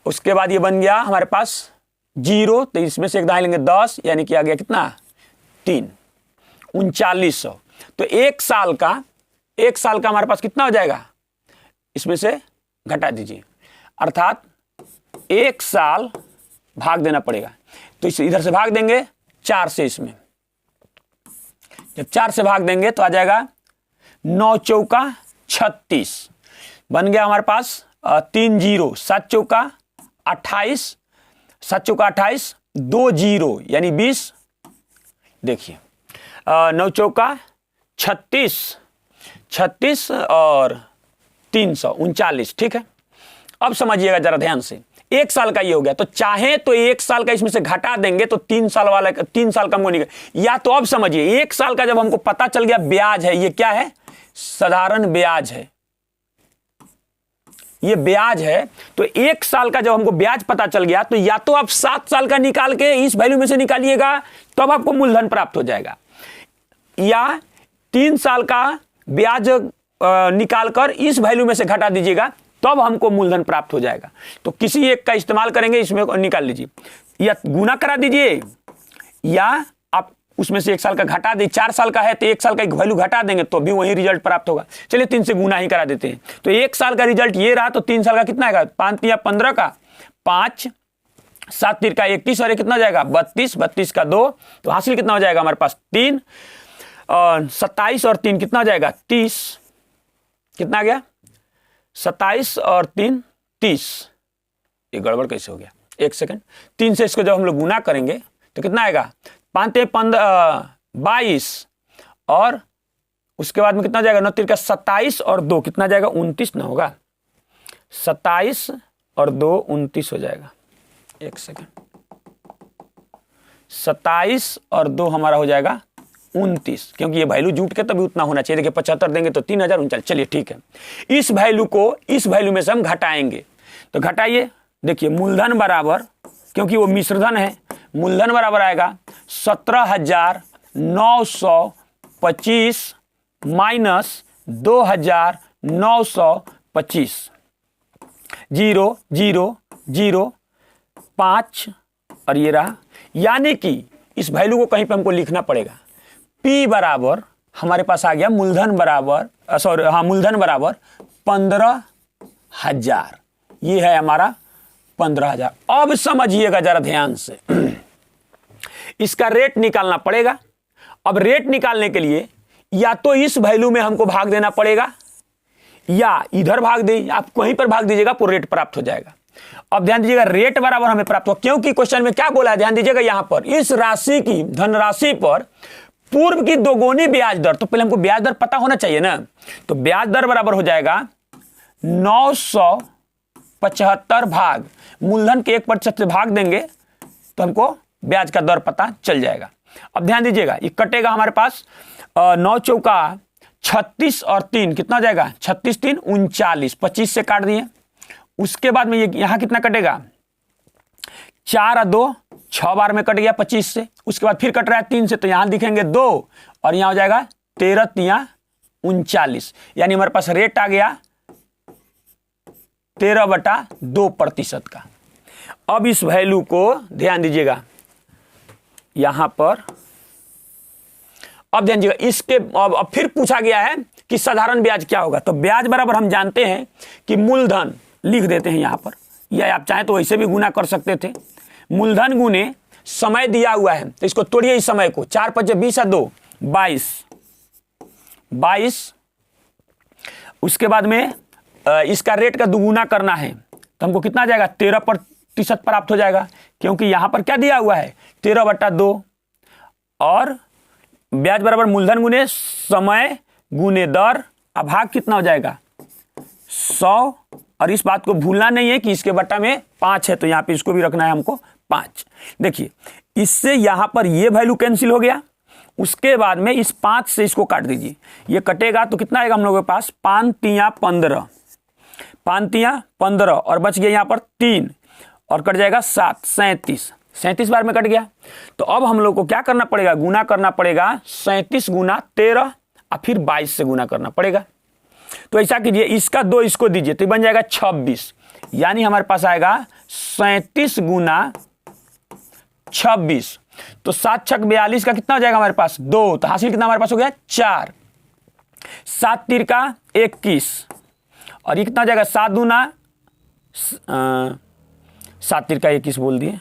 उसके बाद ये बन गया हमारे पास 0, तो इसमें से एक दाएं लेंगे 10, यानी कि आ गया कितना 3, 3900। तो 1 साल का हमारे पास कितना हो जाएगा, इसमें से घटा दीजिए, अर्थात 1 साल भाग देना पड़ेगा। तो इसे इधर से भाग देंगे 4 से, इसमें जब 4 से भाग देंगे तो आ जाएगा 9 चौका 36, बन गया हमारे पास 3 0, 7 चौका 28, 7 चौका 28, 2 0 यानी 20, देखिए 9 चौका 36 और 339, ठीक है। अब समझिएगा जरा ध्यान से, 1 साल का ये हो गया, तो चाहे तो 1 साल का इसमें से घटा देंगे तो 3 साल का हमको निकल, या तो अब समझिए 1 साल का जब हमको पता चल गया ब्याज है, ये क्या है, साधारण ब्याज है, ये ब्याज है। तो 1 साल का जब हमको ब्याज पता चल गया, तो या तो आप 7 साल का निकाल के इस वैल्यू में से निकालिएगा, तब आपको मूलधन प्राप्त हो जाएगा, या 3 साल का ब्याज निकालकर इस वैल्यू में से घटा दीजिएगा, तब हमको मूलधन प्राप्त हो जाएगा। तो किसी एक का इस्तेमाल करेंगे, इसमें निकाल लीजिए, या गुना करा दीजिए, या आप उसमें से 1 साल का घटा दीजिए। 4 साल का है तो 1 साल का वैल्यू घटा देंगे तो भी वही रिजल्ट प्राप्त होगा। चलिए 3 से गुना ही करा देते हैं। तो 1 साल का रिजल्ट ये रहा, तो 3 साल का कितना आएगा, 5 या 15 का 5, 7 3 का 21, और कितना जाएगा 32, 32 का 2, तो हासिल कितना हो जाएगा हमारे पास 3, और 27 और 3 कितना हो जाएगा 30, कितना आ गया 27 और 3 30। ये गड़बड़ कैसे हो गया, 1 सेकंड। 3 से इसको जब हम लोग गुना करेंगे तो कितना आएगा, 5 15 22, और उसके बाद में कितना जाएगा 9 3 का 27 और 2 कितना जाएगा 29 ना होगा, 27 और 2 29 हो जाएगा। 1 सेकंड, 27 और 2 हमारा हो जाएगा 29, क्योंकि ये वैल्यू जुट के तभी उतना होना चाहिए। देखिए 75 देंगे तो 3039। चलिए ठीक है, इस वैल्यू को इस वैल्यू में से हम घटाएंगे, तो घटाइए। देखिए मूलधन बराबर, क्योंकि वो मिश्रधन है, मूलधन बराबर आएगा 17,925 माइनस 2,925, 0 0 0 5, और ये रहा, यानी कि इस वैल्यू को कहीं पे हमको लिखना पड़ेगा। P बराबर हमारे पास आ गया मूलधन बराबर, मूलधन बराबर 15,000, ये है हमारा 15,000। अब समझिएगा जरा ध्यान से, इसका रेट निकालना पड़ेगा। अब रेट निकालने के लिए या तो इस वैल्यू में हमको भाग देना पड़ेगा, या इधर भाग दे, आप कहीं पर भाग दीजिएगा तो रेट प्राप्त हो जाएगा। अब ध्यान दीजिएगा, रेट बराबर हमें प्राप्त हो, क्योंकि क्वेश्चन में क्या बोला है, ध्यान दीजिएगा, यहां पर इस राशि की, धनराशि पर पूर्व की दोगुनी ब्याज दर, तो पहले हमको ब्याज दर पता होना चाहिए ना। तो ब्याज दर बराबर हो जाएगा 975 भाग मूलधन के 1% से भाग देंगे तो हमको ब्याज का दर पता चल जाएगा। अब ध्यान दीजिएगा, ये कटेगा हमारे पास 9 चौका 36 और 3 कितना हो जाएगा, 36 3 39, 25 से काट दिए। उसके बाद में ये यहां कितना कटेगा, 4 और 2 6 बार में कट गया 25 से, उसके बाद फिर कट रहा है 3 से, तो यहां लिखेंगे 2 और यहां हो जाएगा 13 तिया 39, यानी हमारे पास रेट आ गया 13/2% का। अब इस वैल्यू को ध्यान दीजिएगा यहां पर, अब ध्यान दीजिएगा इसके अब फिर पूछा गया है कि साधारण ब्याज क्या होगा। तो ब्याज बराबर हम जानते हैं कि मूलधन लिख देते हैं यहां पर, या आप चाहें तो वैसे भी गुना कर सकते थे, मूलधन गुने समय दिया हुआ है, तो इसको तोड़िए इस समय को, 4 × 5 = 20 और 2 22, उसके बाद में इसका रेट का दुगुना करना है तो हमको कितना आ जाएगा 13% प्राप्त हो जाएगा, क्योंकि यहां पर क्या दिया हुआ है 13/2, और ब्याज बराबर मूलधन गुने समय गुने दर, भाग कितना हो जाएगा 100, और इस बात को भूलना नहीं है कि इसके बट्टा में 5 है, तो यहां पे इसको भी रखना है हमको 5। देखिए इससे यहां पर ये वैल्यू कैंसिल हो गया, उसके बाद में इस 5 से इसको काट दीजिए, ये कटेगा तो कितना आएगा हम लोगों के पास 5 तिया 15, 5 तिया 15, और बच गया यहां पर 3 और कट जाएगा 7, 37 बार में कट गया। तो अब हम लोग को क्या करना पड़ेगा, गुना करना पड़ेगा 37 × 13 और फिर 22 से गुना करना पड़ेगा। तो ऐसा कीजिए, इसका 2 इसको दीजिए तो बन जाएगा 26, यानी हमारे पास आएगा 37 × 26, तो 7 × 6 = 42 का कितना हो जाएगा हमारे पास 2, तो हासिल कितना हमारे पास हो गया 4, 7 × 3 = 21, और ये कितना हो जाएगा 7 दूना 7 × 3 = 21 बोल दिए,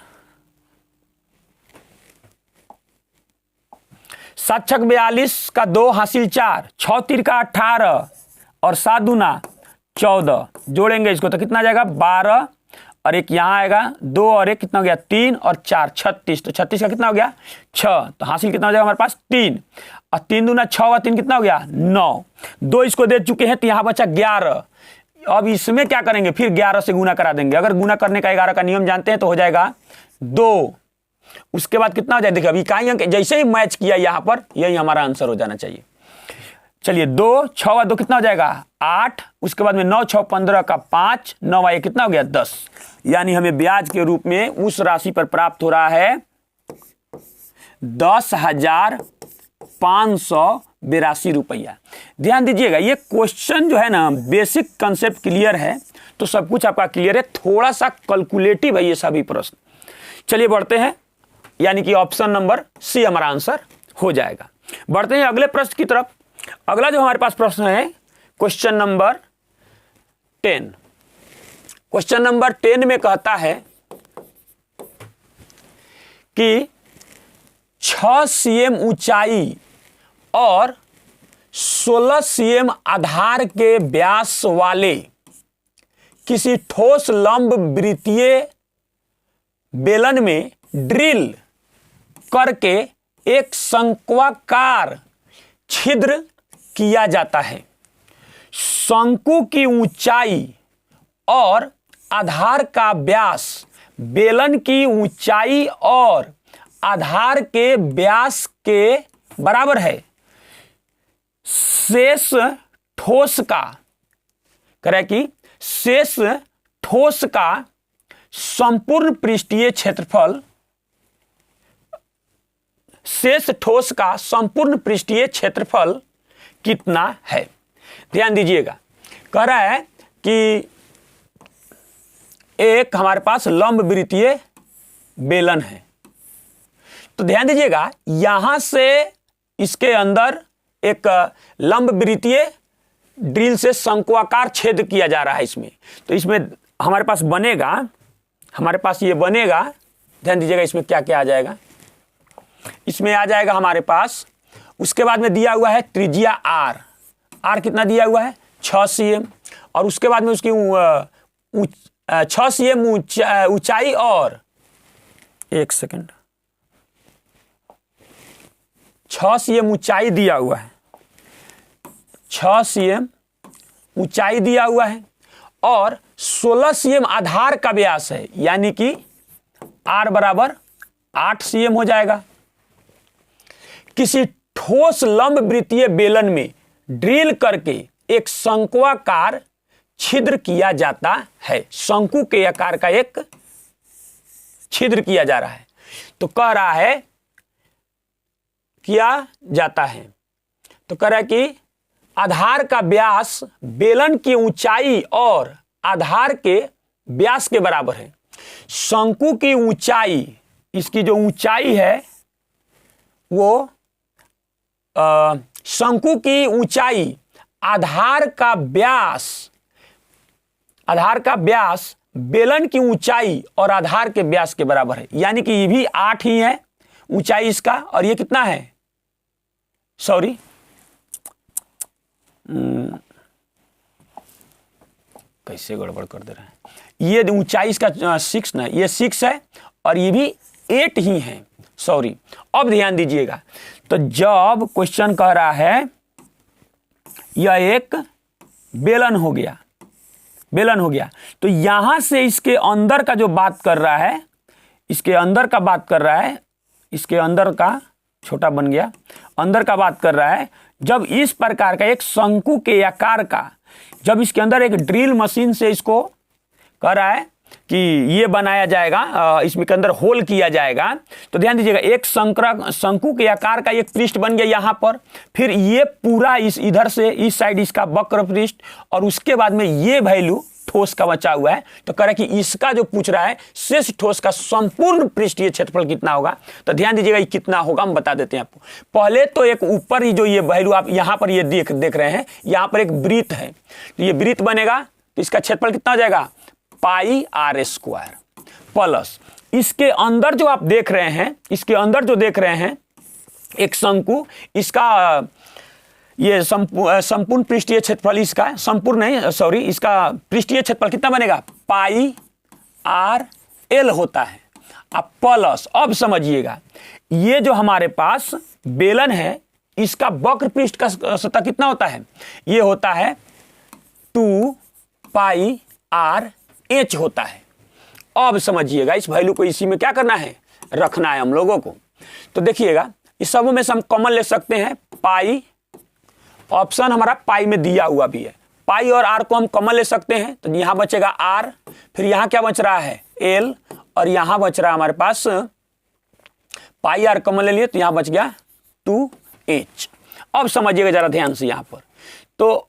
7 × 6 = 42 का 2 हासिल 4, 6 × 3 = 18 और 7 दूना 14, जोड़ेंगे इसको तो कितना आ जाएगा 12, और एक यहाँ आएगा 2 और 1 कितना हो गया 3 और 4 36, तो 36 का कितना हो गया 6, तो हासिल कितना हो जाएगा हमारे पास 3, और 3 दूना 6 और 3 कितना हो गया 9, 2 इसको दे चुके हैं तो यहाँ बचा 11। अब इसमें क्या करेंगे, फिर 11 से गुना करा देंगे, अगर गुना करने का 11 का नियम जानते हैं तो हो जाएगा 2, उसके बाद कितना हो जाए, देखिए अभी इकाई अंक जैसे ही मैच किया यहाँ पर, यही हमारा आंसर हो जाना चाहिए। चलिए 2 6 और 2 कितना हो जाएगा 8, उसके बाद में 9 6 15 का 5, 9 1 कितना हो गया 10, यानी हमें ब्याज के रूप में उस राशि पर प्राप्त हो रहा है 10,582 रुपया। ध्यान दीजिएगा ये क्वेश्चन जो है ना बेसिक कंसेप्ट क्लियर है तो सब कुछ आपका क्लियर है, थोड़ा सा कैलकुलेटिव है ये सभी प्रश्न। चलिए बढ़ते हैं, यानी कि ऑप्शन नंबर सी हमारा आंसर हो जाएगा। बढ़ते हैं अगले प्रश्न की तरफ। अगला जो हमारे पास प्रश्न है क्वेश्चन नंबर 10। क्वेश्चन नंबर 10 में कहता है कि 6 cm ऊंचाई और 16 cm आधार के व्यास वाले किसी ठोस लंब वृत्तीय बेलन में ड्रिल करके एक शंक्वाकार छिद्र किया जाता है। शंकु की ऊंचाई और आधार का व्यास बेलन की ऊंचाई और आधार के व्यास के बराबर है। शेष ठोस का करें कि शेष ठोस का संपूर्ण पृष्ठीय क्षेत्रफल, शेष ठोस का संपूर्ण पृष्ठीय क्षेत्रफल कितना है। ध्यान दीजिएगा, कह रहा है कि एक हमारे पास लंब वृत्तीय बेलन है, तो ध्यान दीजिएगा यहां से इसके अंदर एक लंब वृत्तीय ड्रिल से शंक्वाकार छेद किया जा रहा है इसमें, तो इसमें हमारे पास बनेगा, हमारे पास ये बनेगा। ध्यान दीजिएगा इसमें क्या क्या आ जाएगा, इसमें आ जाएगा हमारे पास, उसके बाद में दिया हुआ है त्रिज्या आर कितना दिया हुआ है 6 cm, और उसके बाद में उसकी 6 cm ऊंचाई और 1 सेकंड 6 cm ऊंचाई दिया हुआ है, 6 cm ऊंचाई दिया हुआ है और 16 cm आधार का व्यास है, यानी कि R बराबर 8 cm हो जाएगा। किसी ठोस लंब वृत्तीय बेलन में ड्रिल करके एक शंक्वाकार छिद्र किया जाता है। शंकु के आकार का एक छिद्र किया जा रहा है। तो कह रहा है किया जाता है, तो कह रहा है कि आधार का व्यास बेलन की ऊंचाई और आधार के व्यास के बराबर है। शंकु की ऊंचाई, इसकी जो ऊंचाई है वो शंकु की ऊंचाई आधार का व्यास बेलन की ऊंचाई और आधार के व्यास के बराबर है। यानी कि ये भी 8 ही है ऊंचाई इसका, और ये कितना है, सॉरी कैसे गड़बड़ कर दे रहे हैं, ये ऊंचाई इसका 6 ना, ये 6 है और ये भी 8 ही है, सॉरी। अब ध्यान दीजिएगा, तो जब क्वेश्चन कह रहा है यह एक बेलन हो गया, तो यहां से इसके अंदर का जो बात कर रहा है, इसके अंदर का बात कर रहा है, इसके अंदर का छोटा बन गया, अंदर का बात कर रहा है। जब इस प्रकार का एक शंकु के आकार का, जब इसके अंदर एक ड्रिल मशीन से इसको कह रहा है कि ये बनाया जाएगा, इसमें के अंदर होल किया जाएगा, तो ध्यान दीजिएगा एक शंकु के आकार का एक पृष्ठ बन गया यहाँ पर, फिर ये पूरा इस इधर से इस साइड इसका वक्र पृष्ठ, और उसके बाद में ये वैल्यू ठोस का बचा हुआ है। तो कह रहा है कि इसका जो पूछ रहा है शेष ठोस का संपूर्ण पृष्ठीय क्षेत्रफल कितना होगा। तो ध्यान दीजिएगा ये कितना होगा हम बता देते हैं आपको। पहले तो एक ऊपर ही जो ये वैल्यू आप यहाँ पर ये देख रहे हैं, यहाँ पर एक वृत्त है, तो ये वृत्त बनेगा, तो इसका क्षेत्रफल कितना हो जाएगा, पाई r स्क्वायर प्लस इसके अंदर जो आप देख रहे हैं, इसके अंदर जो देख रहे हैं एक शंकु, इसका ये संपूर्ण पृष्ठीय क्षेत्रफल, इसका संपूर्ण नहीं सॉरी, इसका पृष्ठीय क्षेत्रफल कितना बनेगा, पाई r l होता है। अब प्लस, अब समझिएगा ये जो हमारे पास बेलन है, इसका वक्र पृष्ठ का सतह कितना होता है, ये होता है 2 पाई r h होता है। अब समझिएगा इस वैल्यू को इसी में क्या करना है, रखना है हम लोगों को। तो देखिएगा इस सब में से हम कॉमन ले सकते हैं, पाई, ऑप्शन हमारा पाई में दिया हुआ भी है, पाई और r को हम कॉमन ले सकते हैं, तो यहां बचेगा r, फिर यहां क्या बच रहा है l, और यहां बच रहा है हमारे पास पाई r कॉमन ले लिए तो यहां बच गया 2h। अब समझिएगा जरा ध्यान से, यहां पर तो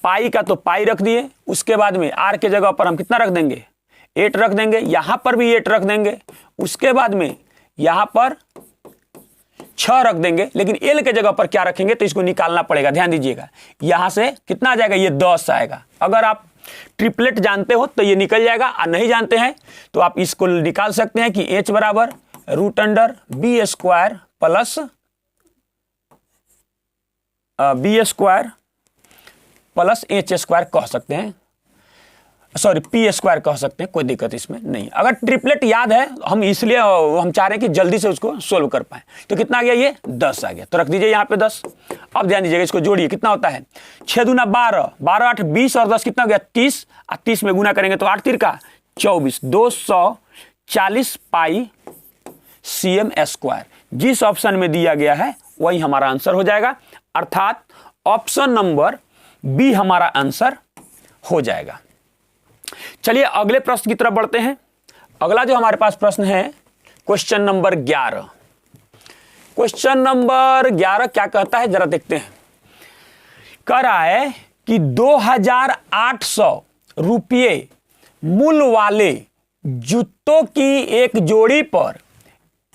पाई का तो पाई रख दिए, उसके बाद में r के जगह पर हम कितना रख देंगे, 8 रख देंगे, यहां पर भी 8 रख देंगे, उसके बाद में यहां पर 6 रख देंगे, लेकिन l के जगह पर क्या रखेंगे तो इसको निकालना पड़ेगा। ध्यान दीजिएगा यहां से कितना आ जाएगा, ये 10 आएगा। अगर आप ट्रिपलेट जानते हो तो ये निकल जाएगा, और नहीं जानते हैं तो आप इसको निकाल सकते हैं कि h बराबर √b square plus b square plus h square कह सकते हैं, सॉरी p स्क्वायर कह सकते हैं, कोई दिक्कत इसमें नहीं। अगर ट्रिपलेट याद है, हम इसलिए हम चाह रहे हैं कि जल्दी से उसको सोल्व कर पाए। तो कितना आ गया, ये 10 आ गया, तो रख दीजिए यहाँ पे 10। अब ध्यान दीजिएगा इसको जोड़िए, कितना होता है 6 दूना 12, 12 8 20 और 10 कितना हो गया 30, और 30 में गुना करेंगे तो 8 3 का 24, 240 पाई cm स्क्वायर। जिस ऑप्शन में दिया गया है वही हमारा आंसर हो जाएगा, अर्थात ऑप्शन नंबर बी हमारा आंसर हो जाएगा। चलिए अगले प्रश्न की तरफ बढ़ते हैं। अगला जो हमारे पास प्रश्न है क्वेश्चन नंबर 11। क्वेश्चन नंबर 11 क्या कहता है जरा देखते हैं। कह रहा है कि 2800 रुपये मूल्य वाले जूतों की एक जोड़ी पर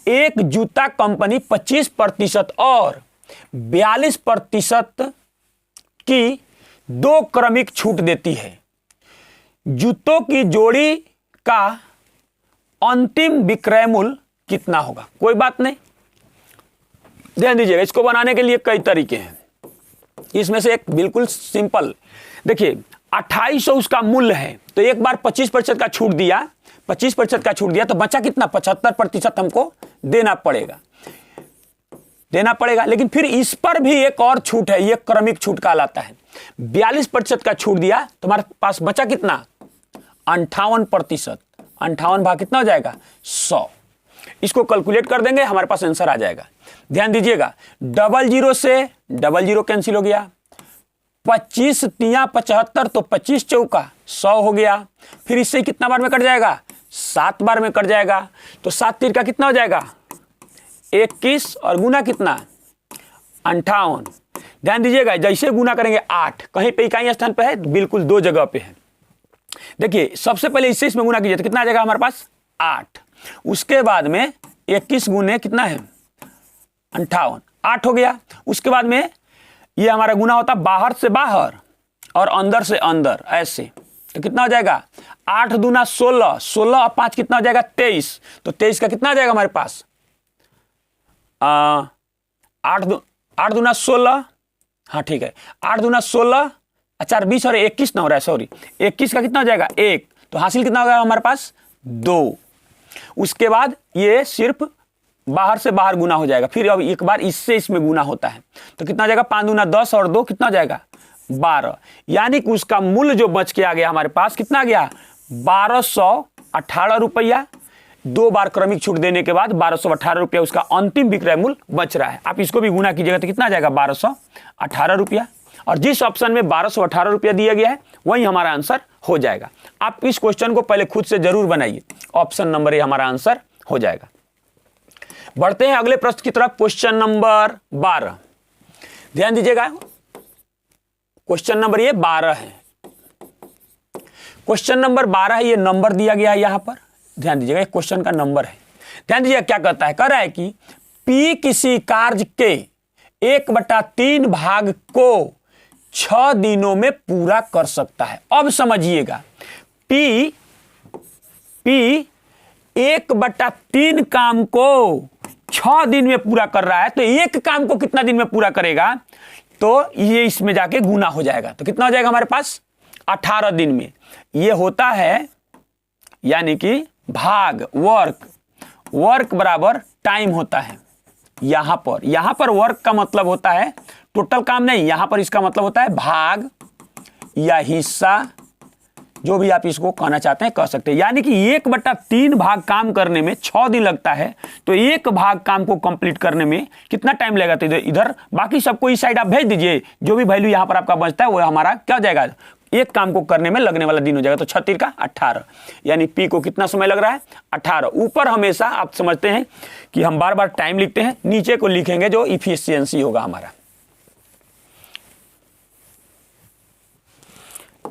एक जूता कंपनी 25% और 42% की 2 क्रमिक छूट देती है। जूतों की जोड़ी का अंतिम विक्रय मूल्य कितना होगा। कोई बात नहीं, ध्यान दीजिएगा, इसको बनाने के लिए कई तरीके हैं। इसमें से एक बिल्कुल सिंपल, देखिए 2800 उसका मूल्य है, तो एक बार 25% का छूट दिया, 25% का छूट दिया तो बचा कितना 75% हमको देना पड़ेगा। लेकिन फिर इस पर भी एक और छूट है, ये क्रमिक छूट कहलाता है। 42% का छूट दिया तो हमारे पास बचा कितना 58%। 58 भाग कितना हो जाएगा 100। इसको कैलकुलेट कर देंगे, हमारे पास आंसर आ जाएगा। ध्यान दीजिएगा, 00 से 00 कैंसिल हो गया, 25 तिया 75 तो 25 चौका 100 हो गया। फिर इससे कितना बार में कट जाएगा 7 बार में कट जाएगा, तो 7 तीर का कितना हो जाएगा 21 और गुना कितना 58। ध्यान दीजिएगा जैसे गुना करेंगे 8, कहीं पे इकाई स्थान पे है, बिल्कुल 2 जगह पे है। देखिए सबसे पहले इससे इसमें गुना कीजिए तो कितना आ जाएगा हमारे पास 8, उसके बाद में 21 गुने कितना है 58, 8 हो गया। उसके बाद में ये हमारा गुना होता बाहर से बाहर और अंदर से अंदर, ऐसे तो कितना हो जाएगा 8 दूना 16, 16 और 5 कितना हो जाएगा 23, तो 23 का कितना आ जाएगा हमारे पास 8 दूना 16, हाँ ठीक है 8 दूना 16, 4 20 और 21 ना हो रहा है, सॉरी 21 का कितना हो जाएगा 1, तो हासिल कितना हो गया हमारे पास 2। उसके बाद ये सिर्फ बाहर से बाहर गुना हो जाएगा, फिर अब एक बार इससे इसमें गुना होता है तो कितना हो जाएगा 5 दूना 10 और 2 कितना हो जाएगा 12, यानी कि उसका मूल्य जो बच के आ गया हमारे पास कितना आ गया 1218 रुपया। 2 बार क्रमिक छूट देने के बाद 1218 रुपया उसका अंतिम विक्रय मूल्य बच रहा है। आप इसको भी गुना कीजिएगा तो कितना आ जाएगा 1218 रुपया, और जिस ऑप्शन में 1218 रुपया दिया गया है वही हमारा आंसर हो जाएगा। आप इस क्वेश्चन को पहले खुद से जरूर बनाइए, ऑप्शन नंबर ए हमारा आंसर हो जाएगा। बढ़ते हैं अगले प्रश्न की तरफ, क्वेश्चन नंबर 12। ध्यान दीजिएगा क्वेश्चन नंबर ये 12 है, क्वेश्चन नंबर 12 है, ये नंबर दिया गया है यहां पर, ध्यान दीजिएगा क्वेश्चन का नंबर है। ध्यान दीजिएगा क्या कहता है, कह रहा है कि P किसी कार्य के 1/3 भाग को 6 दिनों में पूरा कर सकता है। अब समझिएगा P 1/3 काम को 6 दिन में पूरा कर रहा है, तो एक काम को कितना दिन में पूरा करेगा, तो ये इसमें जाके गुना हो जाएगा, तो कितना हो जाएगा हमारे पास 18 दिन में। ये होता है यानी कि भाग वर्क बराबर टाइम होता है। यहां पर वर्क का मतलब होता है टोटल काम नहीं, यहां पर इसका मतलब होता है भाग या हिस्सा, जो भी आप इसको कहना चाहते हैं कह सकते हैं। यानी कि 1/3 भाग काम करने में 6 दिन लगता है, तो एक भाग काम को कंप्लीट करने में कितना टाइम लगेगा, तो इधर बाकी सबको इस साइड आप भेज दीजिए, जो भी वैल्यू यहां पर आपका बचता है वो हमारा क्या हो जाएगा, एक काम को करने में लगने वाला दिन हो जाएगा। तो 36 का 18, यानी P को कितना समय लग रहा है 18। ऊपर हमेशा आप समझते हैं कि हम बार बार टाइम लिखते हैं, नीचे को लिखेंगे जो इफिशियंसी होगा हमारा।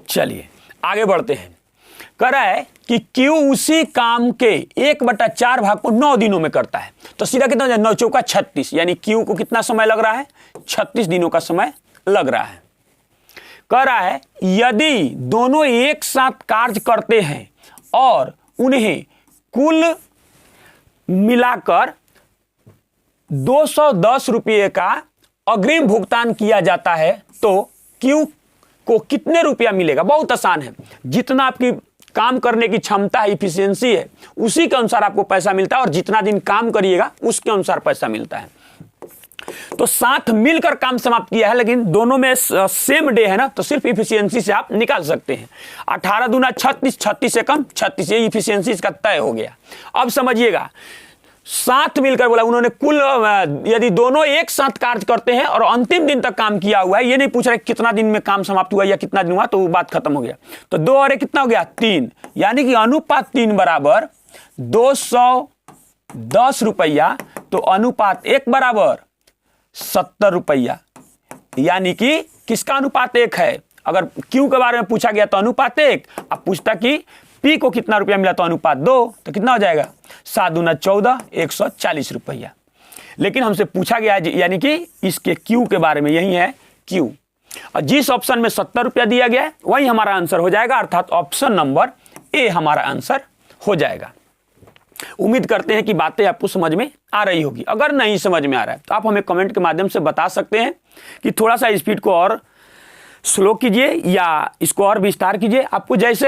चलिए आगे बढ़ते हैं। कह रहा है कि Q उसी काम के 1/4 भाग को 9 दिनों में करता है, तो सीधा कितना हो जाए 9 चौका 36, यानी Q को कितना समय लग रहा है 36 दिनों का समय लग रहा है। कह रहा है यदि दोनों एक साथ कार्य करते हैं और उन्हें कुल मिलाकर 210 रुपये का अग्रिम भुगतान किया जाता है, तो Q को कितने रुपया मिलेगा। बहुत आसान है, जितना आपकी काम करने की क्षमता है, इफिशियंसी है, उसी के अनुसार आपको पैसा मिलता है, और जितना दिन काम करिएगा उसके अनुसार पैसा मिलता है। तो साथ मिलकर काम समाप्त किया है, लेकिन दोनों में सेम डे है ना, तो सिर्फ इफिशियंसी से आप निकाल सकते हैं। 18 दूना 36, 36 से कम 36, ये इफिशियंसी इसका तय हो गया। अब समझिएगा साथ मिलकर बोला उन्होंने कुल, यदि दोनों एक साथ कार्य करते हैं और अंतिम दिन तक काम किया हुआ है, ये नहीं पूछ रहे कितना दिन में काम समाप्त हुआ या कितना दिन हुआ, तो वो बात खत्म हो गया। तो 2 और 1 कितना हो गया 3, यानी कि अनुपात 3 बराबर 210 रुपया, तो अनुपात 1 बराबर 70 रुपया, यानी कि किसका अनुपात 1 है। अगर Q के बारे में पूछा गया तो अनुपात 1, अब पूछता कि P को कितना रुपया मिला तो अनुपात 2, तो कितना हो जाएगा 7 दूना 14, 140 रुपया। लेकिन हमसे पूछा गया यानी कि इसके Q के बारे में, यही है Q, और जिस ऑप्शन में 70 रुपया दिया गया है वही हमारा आंसर हो जाएगा, अर्थात ऑप्शन नंबर ए हमारा आंसर हो जाएगा। उम्मीद करते हैं कि बातें आपको समझ में आ रही होगी। अगर नहीं समझ में आ रहा है तो आप हमें कमेंट के माध्यम से बता सकते हैं कि थोड़ा सा स्पीड को और स्लो कीजिए या इसको और विस्तार कीजिए। आपको जैसे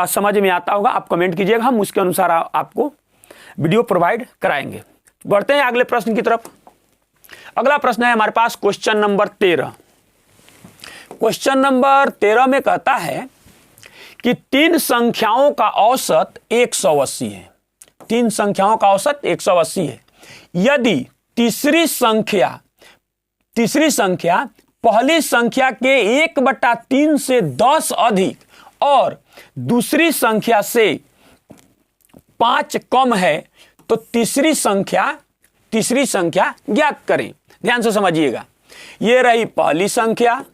समझ में आता होगा आप कमेंट कीजिएगा, हम उसके अनुसार आपको वीडियो प्रोवाइड कराएंगे। बढ़ते हैं अगले प्रश्न की तरफ। अगला प्रश्न है हमारे पास क्वेश्चन नंबर 13। क्वेश्चन नंबर 13 में कहता है कि 3 संख्याओं का औसत 180 है। 3 संख्याओं का औसत 180 है। यदि तीसरी संख्या पहली संख्या के 1/3 से 10 अधिक और दूसरी संख्या से 5 कम है तो तीसरी संख्या ज्ञात करें। ध्यान से समझिएगा, ये रही पहली संख्या,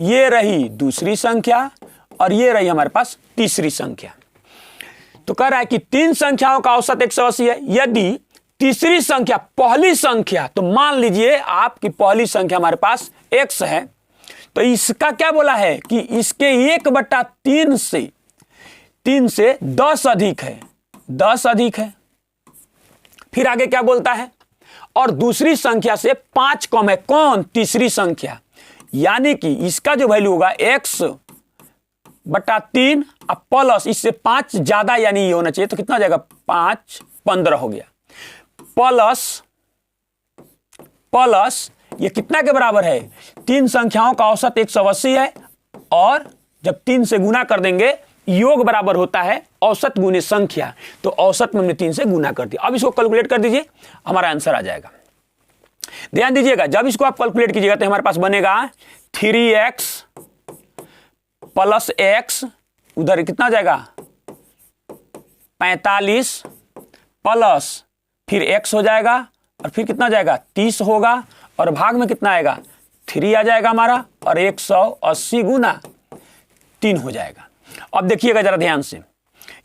ये रही दूसरी संख्या और ये रही हमारे पास तीसरी संख्या। तो कह रहा है कि 3 संख्याओं का औसत 180 है। यदि तीसरी संख्या पहली संख्या, तो मान लीजिए आपकी पहली संख्या हमारे पास x है, तो इसका क्या बोला है कि इसके 1/3 से 10 अधिक है, 10 अधिक है। फिर आगे क्या बोलता है, और दूसरी संख्या से 5 कम है। कौन? तीसरी संख्या। यानी कि इसका जो वैल्यू होगा x/3 प्लस इससे 5 ज्यादा, यानी ये होना चाहिए, तो कितना हो जाएगा 5 15 हो गया, प्लस ये कितना के बराबर है, 3 संख्याओं का औसत 180 है, और जब 3 से गुना कर देंगे योग बराबर होता है औसत गुने संख्या, तो औसत में हमने 3 से गुना कर दिया। अब इसको कैलकुलेट कर दीजिए, हमारा आंसर आ जाएगा। ध्यान दीजिएगा, जब इसको आप कैलकुलेट कीजिएगा तो हमारे पास बनेगा 3x प्लस x, उधर कितना हो जाएगा 45 प्लस फिर x हो जाएगा, और फिर कितना जाएगा 30 होगा, और भाग में कितना आएगा 3 आ जाएगा हमारा, और 180 गुना 3 हो जाएगा। अब देखिएगा जरा ध्यान से,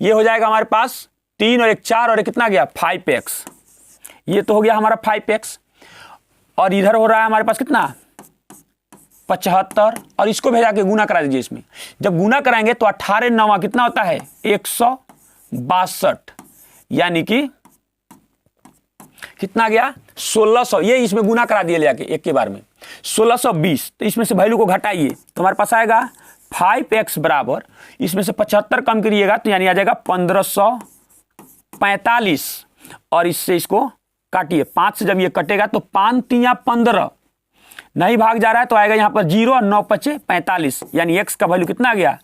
ये हो जाएगा हमारे पास 3 और 1 4, और कितना गया 5x, ये तो हो गया हमारा 5x, और इधर हो रहा है हमारे पास कितना 75, और इसको भेजा के गुना करा दीजिए। इसमें जब गुना कराएंगे तो 18 9 कितना होता है 162, यानी कि कितना गया 1600, ये इसमें गुना करा दिए ले जाके एक के बार में 1620। तो इसमें से वैल्यू को घटाइए तो हमारे पास आएगा 5x बराबर, इसमें से 75 कम करिएगा तो यानी आ जाएगा 1545, और इससे इसको काटिए, 5 से जब ये कटेगा तो 5 3 15, नहीं भाग जा रहा है तो आएगा यहाँ पर 0 और 9 5 45, यानी x का वैल्यू कितना आ गया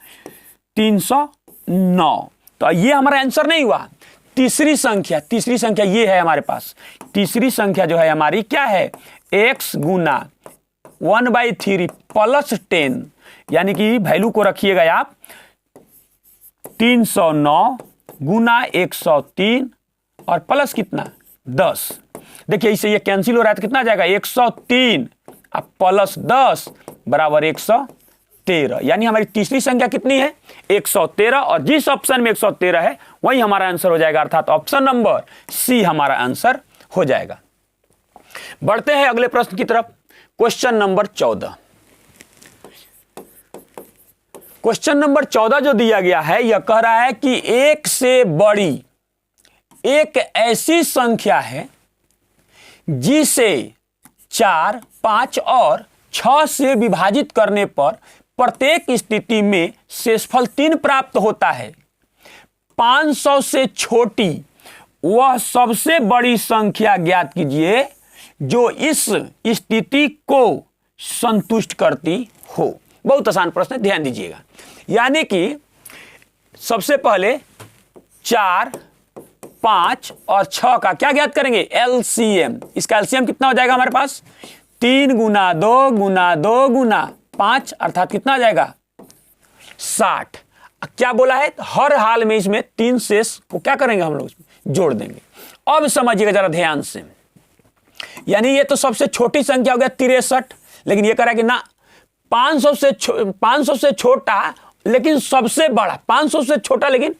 309। तो ये हमारा आंसर नहीं हुआ। तीसरी संख्या ये है हमारे पास, तीसरी संख्या जो है हमारी क्या है x गुना 1/3 प्लस 10, यानी कि वैल्यू को रखिएगा आप 309 गुना 103 और प्लस कितना 10। देखिए इससे ये कैंसिल हो रहा है तो कितना आ जाएगा 103 प्लस 10 बराबर 113, यानी हमारी तीसरी संख्या कितनी है 113, और जिस ऑप्शन में 113 है वही हमारा आंसर हो जाएगा, अर्थात ऑप्शन नंबर सी हमारा आंसर हो जाएगा। बढ़ते हैं अगले प्रश्न की तरफ। Question number 14। क्वेश्चन नंबर 14 जो दिया गया है यह कह रहा है कि एक से बड़ी एक ऐसी संख्या है जिसे 4 5 और 6 से विभाजित करने पर प्रत्येक स्थिति में शेषफल 3 प्राप्त होता है। 500 से छोटी वह सबसे बड़ी संख्या ज्ञात कीजिए जो इस स्थिति को संतुष्ट करती हो। बहुत आसान प्रश्न है, ध्यान दीजिएगा। यानी कि सबसे पहले 4 5 और 6 का क्या ज्ञात करेंगे एलसीएम। इसका एलसीएम कितना हो जाएगा हमारे पास 3 गुना 2 गुना 2 गुना 5, अर्थात कितना आ जाएगा 60। क्या बोला है हर हाल में इसमें 3 शेष को क्या करेंगे हम लोग जोड़ देंगे। अब समझिएगा जरा ध्यान से, यानी ये तो सबसे छोटी संख्या हो गया 63, लेकिन ये कह रहा है कि ना 500 से छोटा लेकिन सबसे बड़ा, 500 से छोटा लेकिन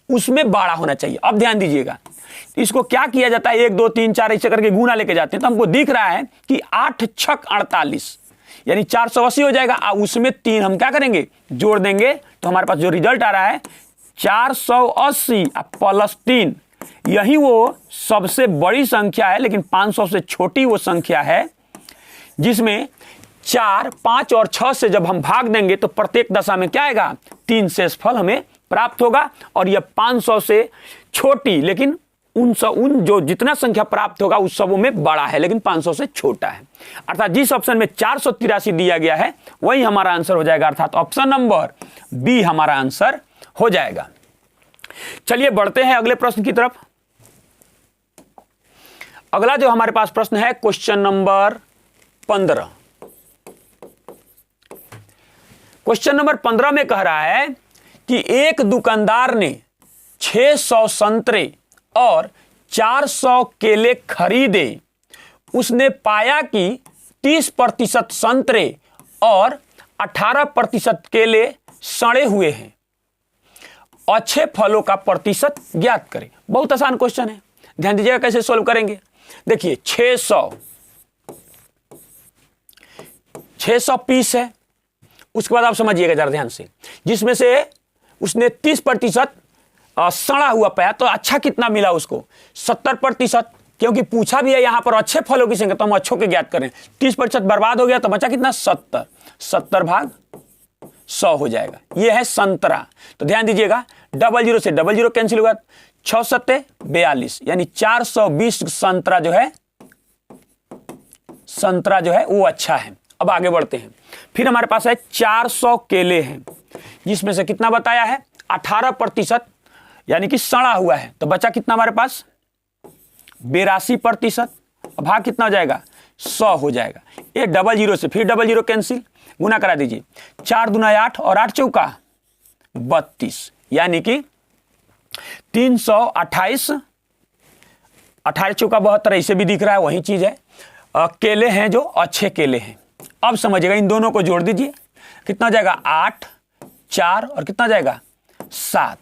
उसमें बड़ा होना चाहिए। अब ध्यान दीजिएगा, इसको क्या किया जाता है 1 2 3 4 ऐसे करके गुना लेके जाते हैं, तो हमको दिख रहा है कि 8 6 48 यानी 480 हो जाएगा। उसमें 3 हम क्या करेंगे जोड़ देंगे, तो हमारे पास जो रिजल्ट आ रहा है 480 प्लस 3, यही वो सबसे बड़ी संख्या है, लेकिन 500 से छोटी वो संख्या है जिसमें 4 5 और 6 से जब हम भाग देंगे तो प्रत्येक दशा में क्या आएगा 3 शेषफल हमें प्राप्त होगा। और यह 500 से छोटी लेकिन उन जो जितना संख्या प्राप्त होगा उस सबों में बड़ा है, लेकिन 500 से छोटा है। अर्थात जिस ऑप्शन में 483 दिया गया है वही हमारा आंसर हो जाएगा, अर्थात ऑप्शन नंबर बी हमारा आंसर हो जाएगा। चलिए बढ़ते हैं अगले प्रश्न की तरफ। अगला जो हमारे पास प्रश्न है क्वेश्चन नंबर 15। क्वेश्चन नंबर 15 में कह रहा है कि एक दुकानदार ने 600 संतरे और 400 केले खरीदे, उसने पाया कि 30% संतरे और 18% केले सड़े हुए हैं। अच्छे फलों का प्रतिशत ज्ञात करें। बहुत आसान क्वेश्चन है, ध्यान दीजिएगा कैसे सोल्व करेंगे। देखिए 600 पीस है, उसके बाद आप समझिएगा जरा ध्यान से, जिसमें से उसने 30% सड़ा हुआ पाया, तो अच्छा कितना मिला उसको? 70%, क्योंकि पूछा भी है यहां पर अच्छे फलों की संख्या, तो हम अच्छों के ज्ञात करें। 30% बर्बाद हो गया तो बचा कितना? 70 भाग 100 हो जाएगा। यह है संतरा। तो ध्यान दीजिएगा, 00 से 00 कैंसिल हुआ, 6 सत्ते 42, यानी 420 संतरा जो है वो अच्छा है। अब आगे बढ़ते हैं। फिर हमारे पास है 400 केले हैं, जिसमें से कितना बताया है? 18%, यानी कि सड़ा हुआ है। तो बचा कितना हमारे पास? 82%। भाग कितना हो जाएगा? 100 हो जाएगा। ये 00 से फिर 00 कैंसिल, गुना करा दीजिए। 4 दूना 8 और 8 चौका 32, यानी कि 328, 18 चौका 72, ऐसे भी दिख रहा है, वही चीज है। केले हैं जो अच्छे केले हैं। अब समझिएगा, इन दोनों को जोड़ दीजिए, कितना हो जाएगा? 8, 4 और कितना जाएगा? 7।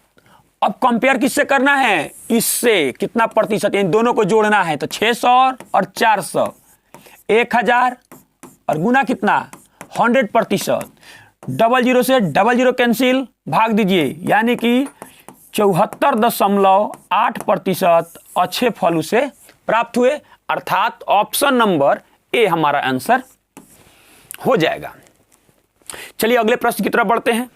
अब कंपेयर किससे करना है? इससे। कितना प्रतिशत? इन दोनों को जोड़ना है, तो 600 और 400, 1000 और गुना कितना? 100%। 00 से 00 कैंसिल, भाग दीजिए, यानी कि 74.8% अच्छे फल उसे प्राप्त हुए, अर्थात ऑप्शन नंबर ए हमारा आंसर हो जाएगा। चलिए अगले प्रश्न की तरफ बढ़ते हैं।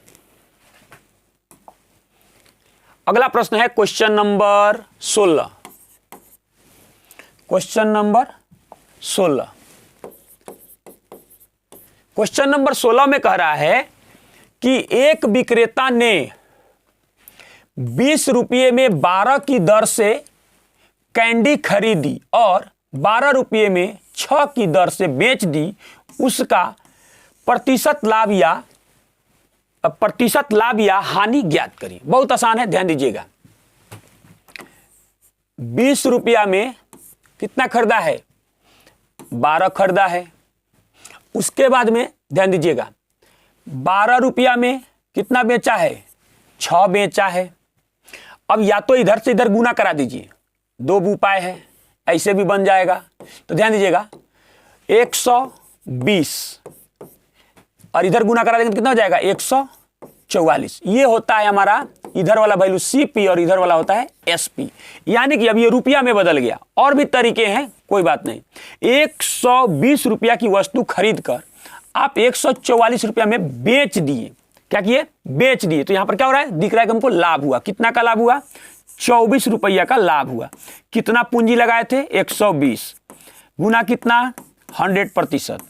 अगला प्रश्न है क्वेश्चन नंबर 16। क्वेश्चन नंबर 16 में कह रहा है कि एक विक्रेता ने 20 रुपये में 12 की दर से कैंडी खरीदी और 12 रुपये में 6 की दर से बेच दी। उसका प्रतिशत लाभ या हानि ज्ञात करिए। बहुत आसान है, ध्यान दीजिएगा। 20 रुपया में कितना खरीदा है? 12 खरीदा है। उसके बाद में ध्यान दीजिएगा, 12 रुपया में कितना बेचा है? 6 बेचा है। अब या तो इधर से इधर गुना करा दीजिए, 2 उपाय है, ऐसे भी बन जाएगा। तो ध्यान दीजिएगा, 120 और इधर गुना करा देंगे तो कितना हो जाएगा? 144। ये होता है हमारा इधर वाला वैल्यू CP और इधर वाला होता है SP, यानी कि अब ये रुपया में बदल गया। और भी तरीके हैं, कोई बात नहीं। 120 रुपया की वस्तु खरीद कर आप 144 रुपया में बेच दिए। क्या किए? बेच दिए। तो यहां पर क्या हो रहा है? दिख रहा है कि हमको लाभ हुआ। कितना का लाभ हुआ? 24 रुपया का लाभ हुआ। कितना पूंजी लगाए थे? 120 गुना कितना? 100%।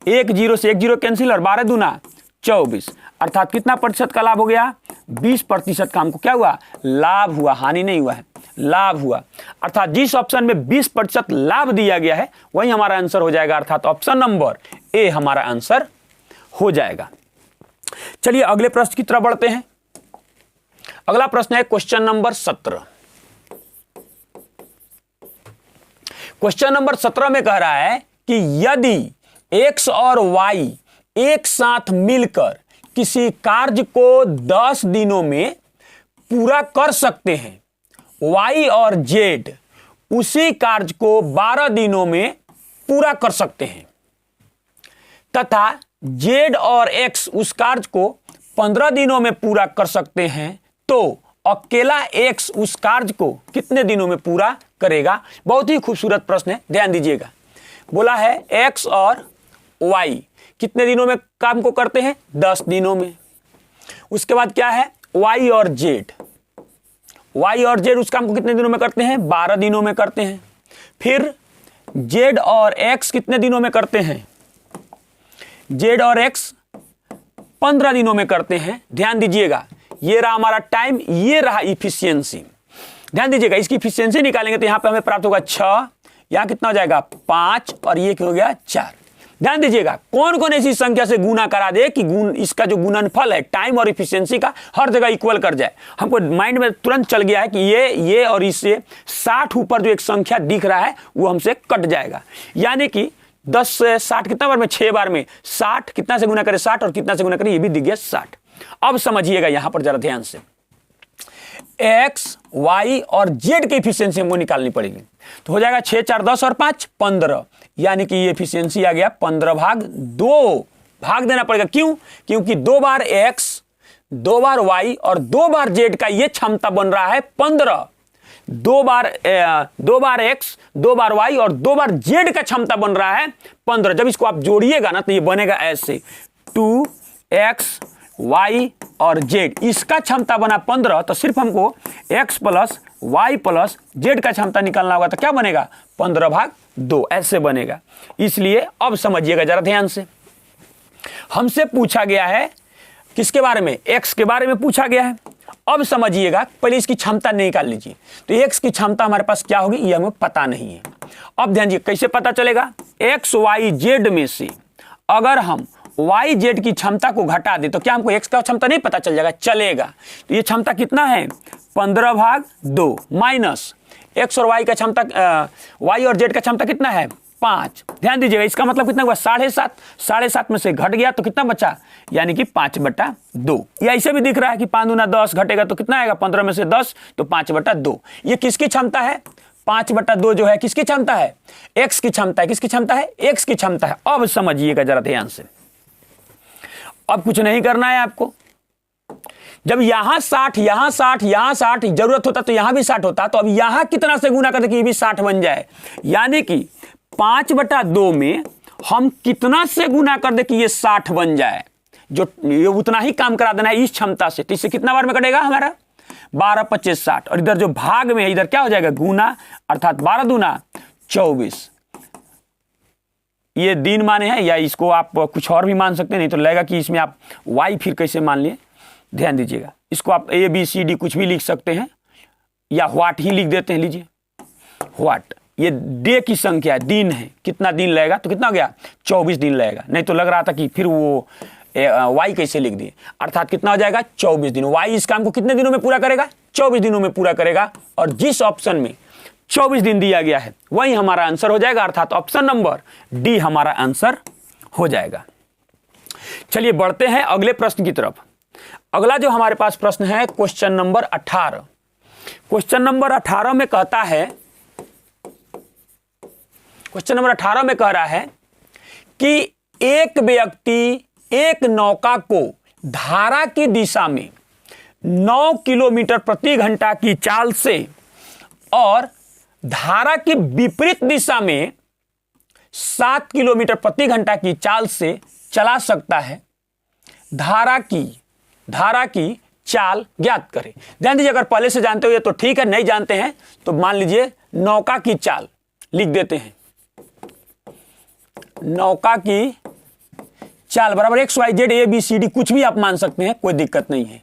1 0 से 1 0 कैंसिल और 12 दूना 24, अर्थात कितना प्रतिशत का लाभ हो गया? 20% का हमको क्या हुआ? लाभ हुआ, हानि नहीं हुआ है, लाभ हुआ। अर्थात जिस ऑप्शन में 20% लाभ दिया गया है वही हमारा आंसर हो जाएगा, अर्थात ऑप्शन नंबर ए हमारा आंसर हो जाएगा। चलिए अगले प्रश्न की तरफ बढ़ते हैं। अगला प्रश्न है क्वेश्चन नंबर 17। क्वेश्चन नंबर 17 में कह रहा है कि यदि X और Y एक साथ मिलकर किसी कार्य को 10 दिनों में पूरा कर सकते हैं, Y और Z उसी कार्य को 12 दिनों में पूरा कर सकते हैं, तथा Z और X उस कार्य को 15 दिनों में पूरा कर सकते हैं, तो अकेला X उस कार्य को कितने दिनों में पूरा करेगा? बहुत ही खूबसूरत प्रश्न है, ध्यान दीजिएगा। बोला है X और Y कितने दिनों में काम को करते हैं? 10 दिनों में। उसके बाद क्या है? Y और Z उस काम को कितने दिनों में करते हैं? 12 दिनों में करते हैं। फिर Z और X कितने दिनों में करते हैं? Z और X 15 दिनों में करते हैं। ध्यान दीजिएगा, ये रहा हमारा टाइम, ये रहा इफिशियंसी। ध्यान दीजिएगा, इसकी इफिशियंसी निकालेंगे तो यहां पे हमें प्राप्त होगा 6, यहां कितना हो जाएगा? 5 और ये क्या हो गया? 4। ध्यान दीजिएगा, कौन कौन ऐसी संख्या से गुना करा दे कि इसका जो गुणनफल है टाइम और इफिशियंसी का हर जगह इक्वल कर जाए। हमको माइंड में तुरंत चल गया है कि ये और इससे 60 ऊपर जो एक संख्या दिख रहा है वो हमसे कट जाएगा। यानी कि 10 से 60 कितना बार में, 6 बार में 60 कितना से गुना करे 60 और कितना से गुना करे ये भी दिख गया 60। अब समझिएगा यहां पर जरा ध्यान से, एक्स वाई और जेड की एफिशिएंसी हमको निकालनी पड़ेगी। तो हो जाएगा 6 4 10 और 5 15, यानी कि ये एफिशिएंसी आ गया 15/2। भाग देना पड़ेगा, क्यों? क्योंकि 2 बार एक्स 2 बार वाई और 2 बार जेड का ये क्षमता बन रहा है 15। 2 बार एक्स 2 बार वाई और 2 बार जेड का क्षमता बन रहा है 15। जब इसको आप जोड़िएगा ना तो ये बनेगा ऐसे 2x वाई और जेड, इसका क्षमता बना 15। तो सिर्फ हमको x plus Y plus Z का क्षमता निकालना होगा, तो क्या बनेगा 15/2 ऐसे बनेगा। इसलिए अब समझिएगा जरा ध्यान से, हमसे पूछा गया है किसके बारे में, x के बारे में पूछा गया है। अब समझिएगा, पहले इसकी क्षमता निकाल लीजिए। तो x की क्षमता हमारे पास क्या होगी ये हमें पता नहीं है। अब ध्यान दीजिए कैसे पता चलेगा, x वाई जेड में से अगर हम वाई जेड की क्षमता को घटा दे तो क्या हमको x का क्षमता नहीं पता चल जाएगा? चलेगा। तो ये क्षमता कितना है 15/2 माइनस x और y का क्षमता, y और z का क्षमता कितना है 5। ध्यान दीजिएगा, इसका मतलब कितना हुआ 7.5, 7.5 में से घट गया तो कितना बचा, यानी कि 5/2। या ऐसे भी दिख रहा है कि 5 दूना 10 घटेगा तो कितना आएगा 15 में से 10 तो 5/2। ये किसकी क्षमता है 5/2 जो है किसकी क्षमता है, x की क्षमता है। किसकी क्षमता है, x की क्षमता है। अब समझिएगा जरा ध्यान से, अब कुछ नहीं करना है आपको। जब यहां 60 यहां 60 यहां 60 जरूरत होता तो यहां भी 60 होता, तो अब यहां कितना से गुना करते कि ये भी 60 बन जाए। यानी कि 5/2 में हम कितना से गुना कर दे कि ये 60 बन जाए, जो ये उतना ही काम करा देना है इस क्षमता से। तो इससे कितना बार में कटेगा हमारा 12 25 60, और इधर जो भाग में है इधर क्या हो जाएगा गुना, अर्थात 12 दूना 24। ये दिन माने हैं, या इसको आप कुछ और भी मान सकते हैं, नहीं तो लगेगा कि इसमें आप y फिर कैसे मान लिए। ध्यान दीजिएगा, इसको आप ABCD कुछ भी लिख सकते हैं या व्हाट ही लिख देते हैं। लीजिए व्हाट, ये डे की संख्या है, दिन है, कितना दिन लगेगा तो कितना हो गया 24 दिन लगेगा। नहीं तो लग रहा था कि फिर वो y कैसे लिख दिए, अर्थात कितना हो जाएगा 24 दिन। y इस काम को कितने दिनों में पूरा करेगा 24 दिनों में पूरा करेगा, और जिस ऑप्शन में 24 दिन दिया गया है वही हमारा आंसर हो जाएगा, अर्थात ऑप्शन नंबर डी हमारा आंसर हो जाएगा। चलिए बढ़ते हैं अगले प्रश्न की तरफ। अगला जो हमारे पास प्रश्न है क्वेश्चन नंबर 18। क्वेश्चन नंबर 18 में कहता है, क्वेश्चन नंबर 18 में कह रहा है कि एक व्यक्ति एक नौका को धारा की दिशा में 9 किलोमीटर प्रति घंटा की चाल से और धारा की विपरीत दिशा में 7 किलोमीटर प्रति घंटा की चाल से चला सकता है। धारा की चाल ज्ञात करें। ध्यान दीजिए, अगर पहले से जानते हो तो ठीक है, नहीं जानते हैं तो मान लीजिए नौका की चाल लिख देते हैं। नौका की चाल बराबर x y z ABCD कुछ भी आप मान सकते हैं, कोई दिक्कत नहीं है।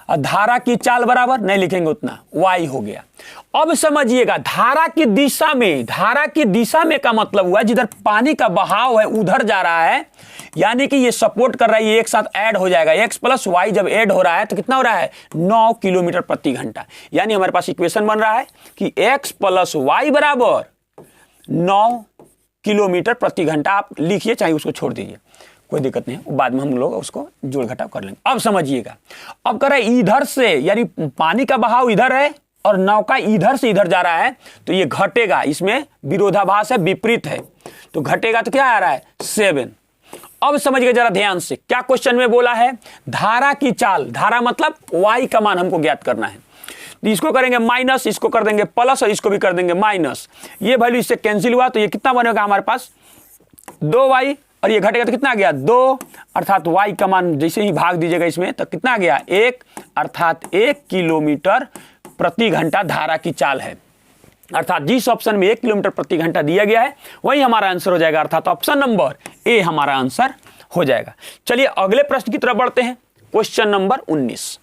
और धारा की चाल बराबर नहीं लिखेंगे उतना, y हो गया। अब समझिएगा, धारा की दिशा में का मतलब हुआ जिधर पानी का बहाव है उधर जा रहा है, यानी कि ये सपोर्ट कर रहा है, ये एक साथ ऐड हो जाएगा। x प्लस वाई जब ऐड हो रहा है तो कितना हो रहा है 9 किलोमीटर प्रति घंटा। यानी हमारे पास इक्वेशन बन रहा है कि x प्लस वाई बराबर 9 किलोमीटर प्रति घंटा। आप लिखिए चाहे उसको छोड़ दीजिए, कोई दिक्कत नहीं है, बाद में हम लोग उसको जोड़ घटाव कर लेंगे। अब समझिएगा, अब कर रहा है इधर से, यानी पानी का बहाव इधर है और नौका इधर से इधर जा रहा है, तो ये घटेगा, इसमें विरोधाभास है, विपरीत है, तो घटेगा तो क्या आ रहा है 7। अब समझिए जरा ध्यान से, क्या क्वेश्चन में बोला है धारा की चाल, धारा मतलब y का मान हमको ज्ञात करना है। इसको करेंगे माइनस, इसको कर देंगे प्लस और इसको भी कर देंगे माइनस। ये वैल्यू इससे कैंसिल हुआ तो ये कितना बनेगा हमारे पास 2y, और ये घटेगा तो कितना आ गया 2, अर्थात y का मान जैसे ही भाग दीजिएगा इसमें तो कितना आ गया 1, अर्थात 1 किलोमीटर प्रति घंटा धारा की चाल है। अर्थात जिस ऑप्शन में 1 किलोमीटर प्रति घंटा दिया गया है वही हमारा आंसर हो जाएगा, अर्थात ऑप्शन नंबर ए हमारा आंसर हो जाएगा। चलिए अगले प्रश्न की तरफ बढ़ते हैं, क्वेश्चन नंबर 19।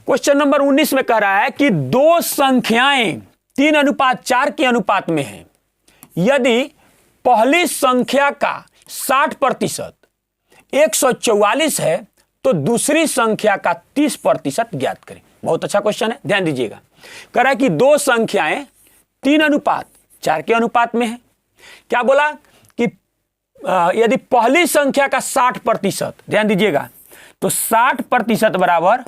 क्वेश्चन नंबर 19 में कह रहा है कि दो संख्याएं 3:4 के अनुपात में हैं। यदि पहली संख्या का 60% 144 है तो दूसरी संख्या का 30% ज्ञात करें। बहुत अच्छा क्वेश्चन है, ध्यान दीजिएगा। कह रहा है कि दो संख्याएं 3:4 के अनुपात में है। क्या बोला कि यदि पहली संख्या का 60%, ध्यान दीजिएगा, तो 60% बराबर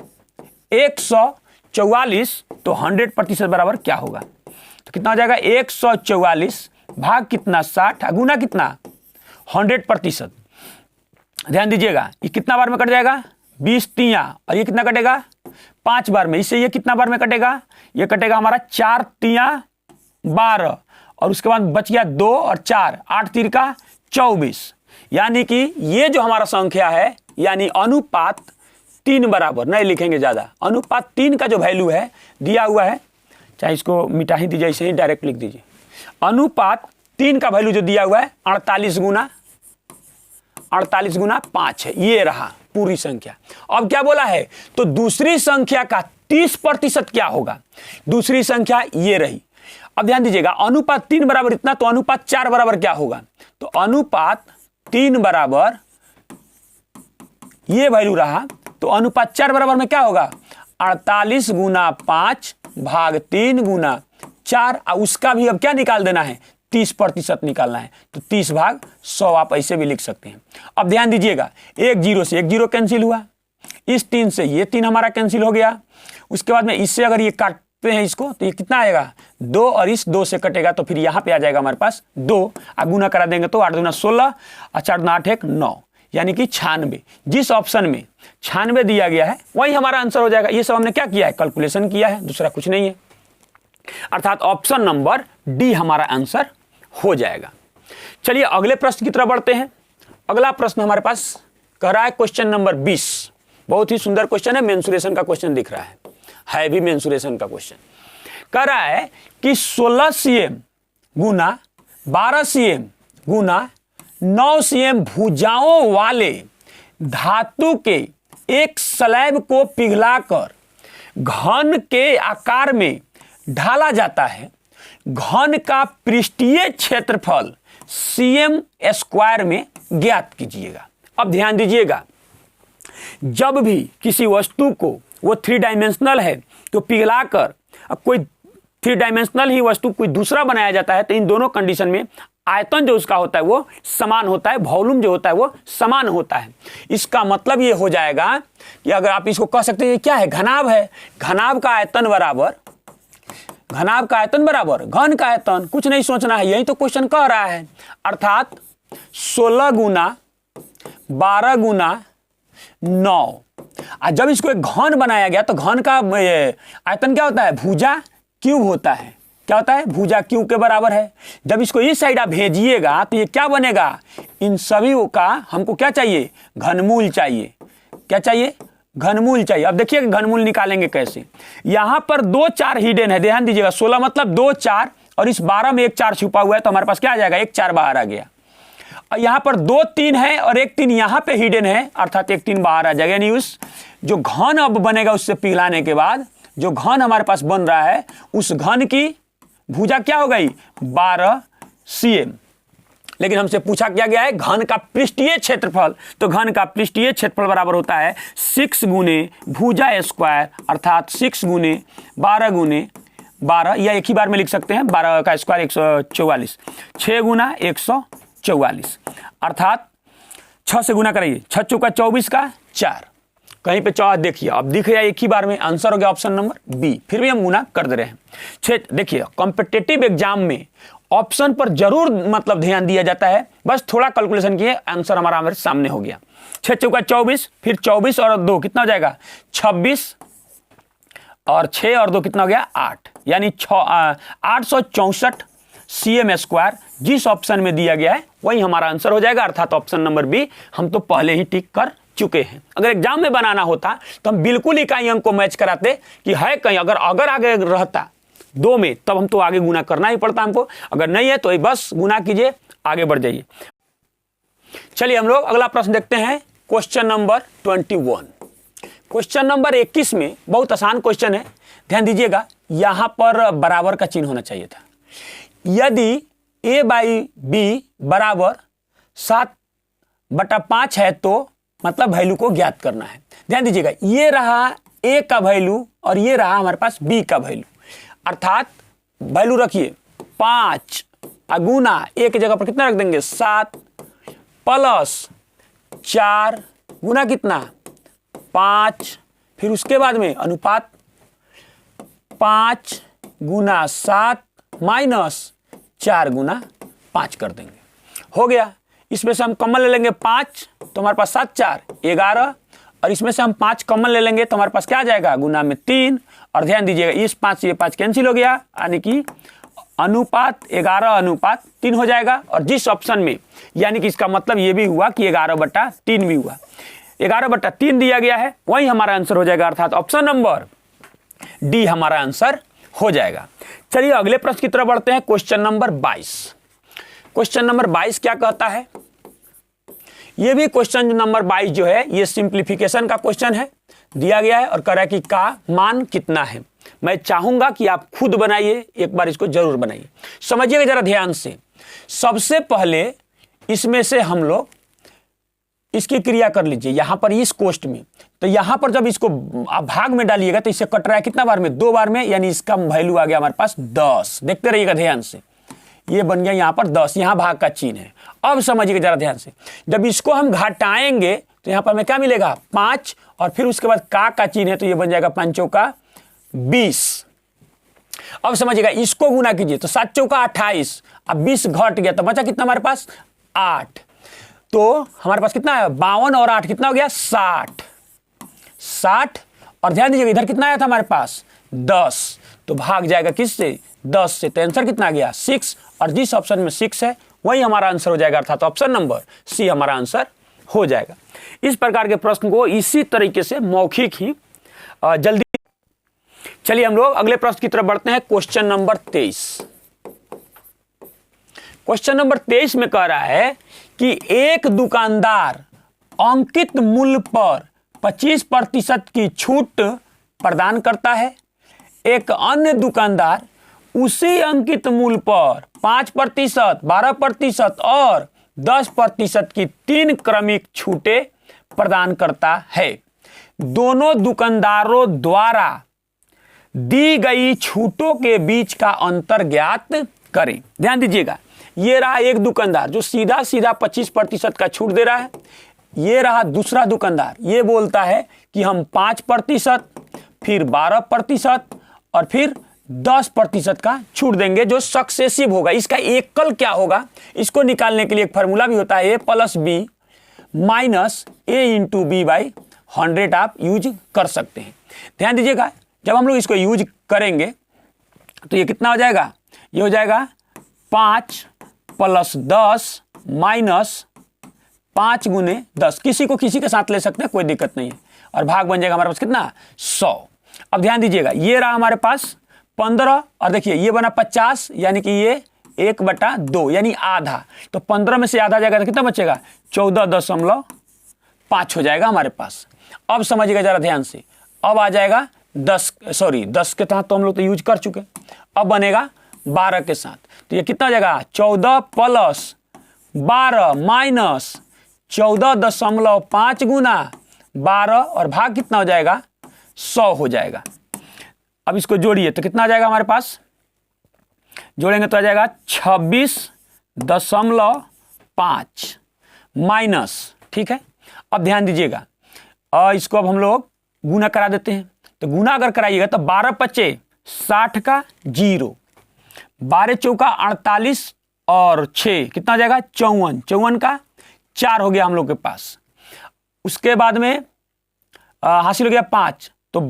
144, तो 100% बराबर क्या होगा? तो कितना हो जाएगा? 144 भाग कितना 60 गुना कितना 100%। ध्यान दीजिएगा, ये कितना बार में कट जाएगा? 20 तिया, और ये कितना कटेगा? 5 बार में। इससे ये कितना बार में कटेगा? ये कटेगा हमारा 4 तिया 12, और उसके बाद बच गया 2 और 4, 8 तीर का 24। यानी कि ये जो हमारा संख्या है, यानी अनुपात 3 बराबर, नहीं लिखेंगे ज्यादा, अनुपात 3 का जो वैल्यू है दिया हुआ है, चाहे इसको मिटा ही दीजिए, इसे ही डायरेक्ट लिख दीजिए। अनुपात 3 का वैल्यू जो दिया हुआ है 48 गुना 5 है, ये रहा पूरी संख्या। अब क्या बोला है? तो दूसरी संख्या का 30% क्या होगा? दूसरी संख्या ये रही। अब ध्यान दीजिएगा, अनुपात 3 बराबर इतना, तो अनुपात 4 बराबर क्या होगा? तो अनुपात 3 बराबर ये वैल्यू रहा, तो अनुपात 4 बराबर में क्या होगा? 48 गुना 5 भाग 3 गुना 4, और उसका भी अब क्या निकाल देना है? 30% निकालना है। तो 30 भाग 100 आप ऐसे भी लिख सकते हैं। अब ध्यान दीजिएगा, 1 0 से 1 0 कैंसिल हुआ, इस 3 से ये 3 हमारा कैंसिल हो गया। उसके बाद में इससे अगर ये काटते हैं इसको, तो ये कितना आएगा? 2, और इस 2 से कटेगा तो फिर यहाँ पे आ जाएगा हमारे पास 2, गुना करा देंगे तो 8 दूना 16 और 4 दूना 8 1 9, यानी कि 96। जिस ऑप्शन में 96 दिया गया है वही हमारा आंसर हो जाएगा। ये सब हमने क्या किया है? कैलकुलेशन किया है, दूसरा कुछ नहीं है। अर्थात ऑप्शन नंबर डी हमारा आंसर हो जाएगा। चलिए अगले प्रश्न की तरफ बढ़ते हैं। अगला प्रश्न हमारे पास कह रहा है क्वेश्चन नंबर 20। बहुत ही सुंदर क्वेश्चन है, मेंसुरेशन का क्वेश्चन दिख रहा है भी मेंसुरेशन का क्वेश्चन। कह रहा है कि 16 cm गुना 12 cm गुना 9 cm भुजाओं वाले धातु के एक स्लैब को पिघलाकर घन के आकार में ढाला जाता है। घन का पृष्ठीय क्षेत्रफल cm² में ज्ञात कीजिएगा। अब ध्यान दीजिएगा, जब भी किसी वस्तु को वो 3 डायमेंशनल है तो पिघलाकर अब कोई 3 डायमेंशनल ही वस्तु कोई दूसरा बनाया जाता है, तो इन दोनों कंडीशन में आयतन जो उसका होता है वो समान होता है, वॉल्यूम जो होता है वो समान होता है। इसका मतलब ये हो जाएगा कि अगर आप इसको कह सकते हैं ये क्या है? घनाभ है। घनाभ का आयतन बराबर घन का आयतन, कुछ नहीं सोचना है, यही तो क्वेश्चन कह रहा है। अर्थात 16 गुना 12 गुना 9, और जब इसको एक घन बनाया गया तो घन का आयतन क्या होता है? भुजा क्यूब होता है। क्या होता है? भुजा क्यूब के बराबर है। जब इसको इस साइड आप भेजिएगा तो ये क्या बनेगा? इन सभी का हमको क्या चाहिए? घनमूल चाहिए। क्या चाहिए? घनमूल चाहिए। अब देखिए घनमूल निकालेंगे कैसे। यहां पर 2 4 हिडन है, ध्यान दीजिएगा। 16 मतलब 2 4, और इस 12 में 1 4 छुपा हुआ है, तो हमारे पास क्या आ जाएगा? 1 4 बाहर आ गया। और यहां पर 2 3 है और 1 3 यहां पे हिडन है, अर्थात 1 3 बाहर आ जाएगा। यानी उस जो घन अब बनेगा उससे पिघलाने के बाद जो घन हमारे पास बन रहा है, उस घन की भुजा क्या हो गई? 12 cm। लेकिन हमसे पूछा क्या गया है? घन का पृष्ठीय क्षेत्रफल। तो घन का पृष्ठीय क्षेत्रफल बराबर होता है 6 गुने भुजा स्क्वायर, अर्थात 6 गुने 12 गुने 12, या एक ही बार में लिख सकते हैं 12 का स्क्वायर 144, 6 गुना 144, अर्थात 6 से गुना करिए, 6 चौका 24 का 4, कहीं पे 4 देखिए अब दिख रहा है एक ही बार में। आंसर हो गया ऑप्शन नंबर बी। फिर भी हम गुना कर दे रहे हैं। 6 देखिए कॉम्पिटिटिव एग्जाम में ऑप्शन पर जरूर मतलब ध्यान दिया जाता है, बस थोड़ा कैलकुलेशन किए, आंसर हमारा हमारे सामने हो गया। 6 चौका 24, फिर 24 और 2 कितना हो जाएगा? 26, और 6 और 2 कितना हो गया? 8, यानी 864 cm²। जिस ऑप्शन में दिया गया है वही हमारा आंसर हो जाएगा, अर्थात ऑप्शन नंबर बी हम तो पहले ही टिक कर चुके हैं। अगर एग्जाम में बनाना होता तो हम बिल्कुल इकाई अंक को मैच कराते कि है कहीं, अगर आगे रहता 2 में तब हम तो आगे गुना करना ही पड़ता हमको, अगर नहीं है तो बस गुना कीजिए, आगे बढ़ जाइए। चलिए हम लोग अगला प्रश्न देखते हैं, क्वेश्चन नंबर 21। क्वेश्चन नंबर 21 में बहुत आसान क्वेश्चन है, ध्यान दीजिएगा। यहां पर बराबर का चिन्ह होना चाहिए था। यदि a बाई बी बराबर 7/5 है, तो मतलब वैल्यू को ज्ञात करना है। ध्यान दीजिएगा, ये रहा a का वैल्यू और ये रहा हमारे पास b का वैल्यू, अर्थात वैल्यू रखिए 5 गुना a की जगह पर कितना रख देंगे 7 प्लस 4 गुना कितना 5, फिर उसके बाद में अनुपात 5 गुना 7 माइनस 4 गुना 5 कर देंगे, हो गया। इसमें से हम कॉमन ले लेंगे 5, तो हमारे पास 7 4 11, और इसमें से हम 5 कॉमन ले लेंगे तो हमारे पास क्या आ जाएगा गुना में 3, और ध्यान दीजिएगा इस 5 से ये 5 कैंसिल हो गया, यानी कि अनुपात 11:3 हो जाएगा। और जिस ऑप्शन में, यानी कि इसका मतलब ये भी हुआ कि 11/3 भी हुआ, 11/3 दिया गया है, वही हमारा आंसर हो जाएगा, अर्थात ऑप्शन नंबर डी हमारा आंसर हो जाएगा। चलिए अगले प्रश्न की तरफ बढ़ते हैं, क्वेश्चन नंबर 22। क्वेश्चन नंबर 22 क्या कहता है? ये भी क्वेश्चन नंबर 22 जो है ये सिंप्लीफिकेशन का क्वेश्चन है, दिया गया है और कह रहा है कि का मान कितना है। मैं चाहूंगा कि आप खुद बनाइए, एक बार इसको जरूर बनाइए, समझिएगा जरा ध्यान से। सबसे पहले इसमें से हम लोग इसकी क्रिया कर लीजिए यहां पर इस कोष्ठ में, तो यहां पर जब इसको आप भाग में डालिएगा तो इससे कट रहा है कितना बार में 2 बार में, यानी इसका वैल्यू आ गया हमारे पास 10। देखते रहिएगा ध्यान से, ये बन गया यहां पर 10, यहां भाग का चिन्ह है। अब समझिएगा जरा ध्यान से, जब इसको हम घटाएंगे तो यहां पर हमें क्या मिलेगा 5, और फिर उसके बाद का चिन्ह है तो ये बन जाएगा 5 चौका 20। अब समझिएगा इसको गुना कीजिए तो 7 चौका 28, अब 20 घट गया तो बचा कितना हमारे पास 8, तो हमारे पास कितना है 52 और 8 कितना हो गया 60। और ध्यान दीजिएगा इधर कितना आया था हमारे पास 10, तो भाग जाएगा किससे 10 से, तो आंसर कितना आ गया 6, और जिस ऑप्शन में 6 है वही हमारा आंसर हो जाएगा, अर्थात ऑप्शन नंबर सी हमारा आंसर हो जाएगा। इस प्रकार के प्रश्न को इसी तरीके से मौखिक ही जल्दी। चलिए हम लोग अगले प्रश्न की तरफ बढ़ते हैं, क्वेश्चन नंबर 23। क्वेश्चन नंबर 23 में कह रहा है कि एक दुकानदार अंकित मूल्य पर 25% की छूट प्रदान करता है, एक अन्य दुकानदार उसी अंकित मूल्य पर 5%, 12% और 10% की 3 क्रमिक छूटें प्रदान करता है। दोनों दुकानदारों द्वारा दी गई छूटों के बीच का अंतर ज्ञात करें। ध्यान दीजिएगा, ये रहा एक दुकानदार जो सीधा सीधा 25% का छूट दे रहा है, ये रहा दूसरा दुकानदार, ये बोलता है कि हम 5%, फिर 12% और फिर 10% का छूट देंगे जो सक्सेसिव होगा। इसका एकल क्या होगा, इसको निकालने के लिए एक फार्मूला भी होता है, a + b minus a × b/100 आप यूज कर सकते हैं। ध्यान दीजिएगा, जब हम लोग इसको यूज करेंगे तो ये कितना हो जाएगा, ये हो जाएगा 5 + 10 माइनस 5 × 10, किसी को किसी के साथ ले सकते हैं, कोई दिक्कत नहीं है, और भाग बन जाएगा हमारे पास कितना 100। अब ध्यान दीजिएगा, ये रहा हमारे पास 15, और देखिए ये बना 50, यानी कि ये 1/2 यानी आधा, तो 15 में से आधा जाएगा तो कितना बचेगा 14.5 हो जाएगा हमारे पास। अब समझिएगा जरा ध्यान से, अब आ जाएगा 10 के साथ तो हम लोग तो यूज कर चुके, अब बनेगा 12 के साथ, तो ये कितना हो जाएगा 14 + 12 माइनस 14.5 गुना 12, और भाग कितना हो जाएगा 100 हो जाएगा। अब इसको जोड़िए तो कितना आ जाएगा हमारे पास, जोड़ेंगे तो आ जाएगा 26.5 माइनस, ठीक है। अब ध्यान दीजिएगा, इसको अब हम लोग गुना करा देते हैं, तो गुना अगर कराइएगा तो 12 × 5 = 60 का 0, 12 चौका 48 और 6 कितना हो जाएगा 54, 54 का 4 हो गया हम लोग के पास। उसके बाद में हासिल हो गया 5, तो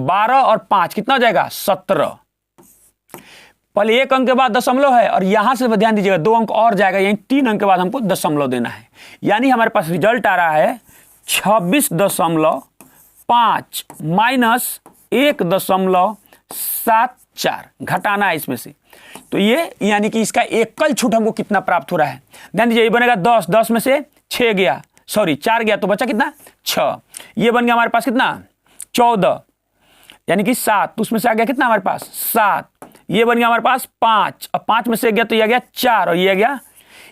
12 और 5 कितना हो जाएगा 17। पहले 1 अंक के बाद दशमलव है, और यहां से ध्यान दीजिएगा 2 अंक और जाएगा, यानी 3 अंक के बाद हमको दशमलव देना है, यानी हमारे पास रिजल्ट आ रहा है 26.5 माइनस 1.74, घटाना है इसमें से, तो ये यानी कि इसका एकल छूट हमको कितना प्राप्त हो रहा है। ध्यान दीजिए, ये बनेगा 10, 10 में से 4 गया तो बचा कितना 6, ये बन गया हमारे पास कितना 14, यानी कि 7, तो उसमें से आ गया कितना हमारे पास 7, ये बन गया हमारे पास 5, अब 5 में से गया तो ये गया 4 और ये गया,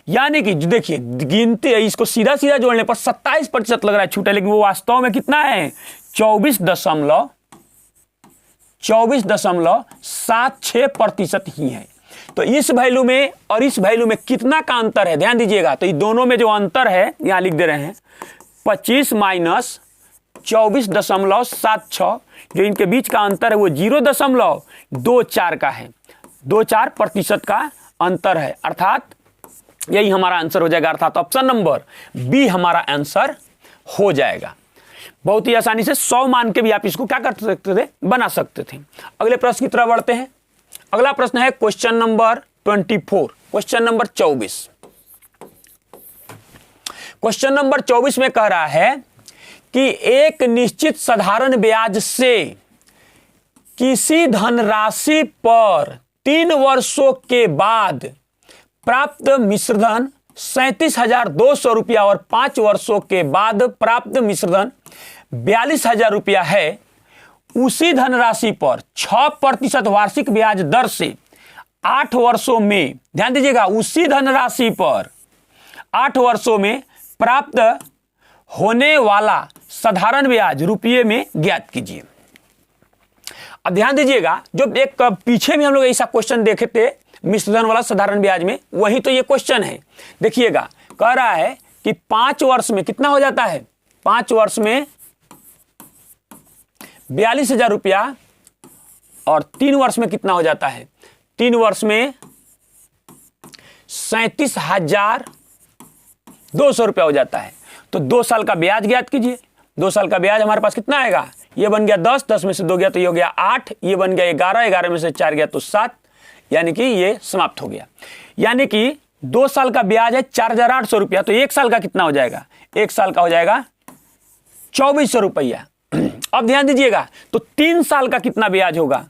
यानी कि देखिए गिनते इसको सीधा सीधा जोड़ने पर 27% लग रहा है छूटा, लेकिन वो वास्तव में कितना है 24.76% ही है। तो इस वैल्यू में और इस वैल्यू में कितना का अंतर है ध्यान दीजिएगा। तो ये दोनों में जो अंतर है यहां लिख दे रहे हैं 25 माइनस 24.76, जो इनके बीच का अंतर है वो 0.24 का है, 24% का अंतर है, अर्थात यही हमारा आंसर हो जाएगा, अर्थात ऑप्शन नंबर बी हमारा आंसर हो जाएगा। बहुत ही आसानी से 100 मान के भी आप इसको क्या कर सकते थे, बना सकते थे। अगले प्रश्न की तरफ बढ़ते हैं। अगला प्रश्न है question number 24, question number 24। Question number 24 में कह रहा है कि एक निश्चित साधारण ब्याज से किसी धनराशि पर 3 वर्षों के बाद प्राप्त मिश्रधन 37,200 रुपया और 5 वर्षों के बाद प्राप्त मिश्रधन 42,000 रुपया है। उसी धनराशि पर 6% वार्षिक ब्याज दर से 8 वर्षों में, ध्यान दीजिएगा, उसी धनराशि पर 8 वर्षों में प्राप्त होने वाला साधारण ब्याज रुपये में ज्ञात कीजिए। अब ध्यान दीजिएगा, जो एक पीछे में हम लोग ऐसा क्वेश्चन देखे थे मिश्रधन वाला साधारण ब्याज में, वही तो ये क्वेश्चन है। देखिएगा कह रहा है कि 5 वर्ष में कितना हो जाता है, 5 वर्ष में 42,000 रुपया और 3 वर्ष में कितना हो जाता है, 3 वर्ष में 37,200 रुपया हो जाता है। तो 2 साल का ब्याज ज्ञात कीजिए। 2 साल का ब्याज हमारे पास कितना आएगा, ये बन गया 10, 10 में से 2 गया तो ये हो गया 8, ये बन गया 11, 11 में से 4 गया तो 7, यानी कि ये समाप्त हो गया। यानी कि 2 साल का ब्याज है 4,800 रुपया, तो 1 साल का कितना हो जाएगा, 1 साल का हो जाएगा 2,400 रुपया। अब ध्यान दीजिएगा, तो 3 साल का कितना ब्याज होगा,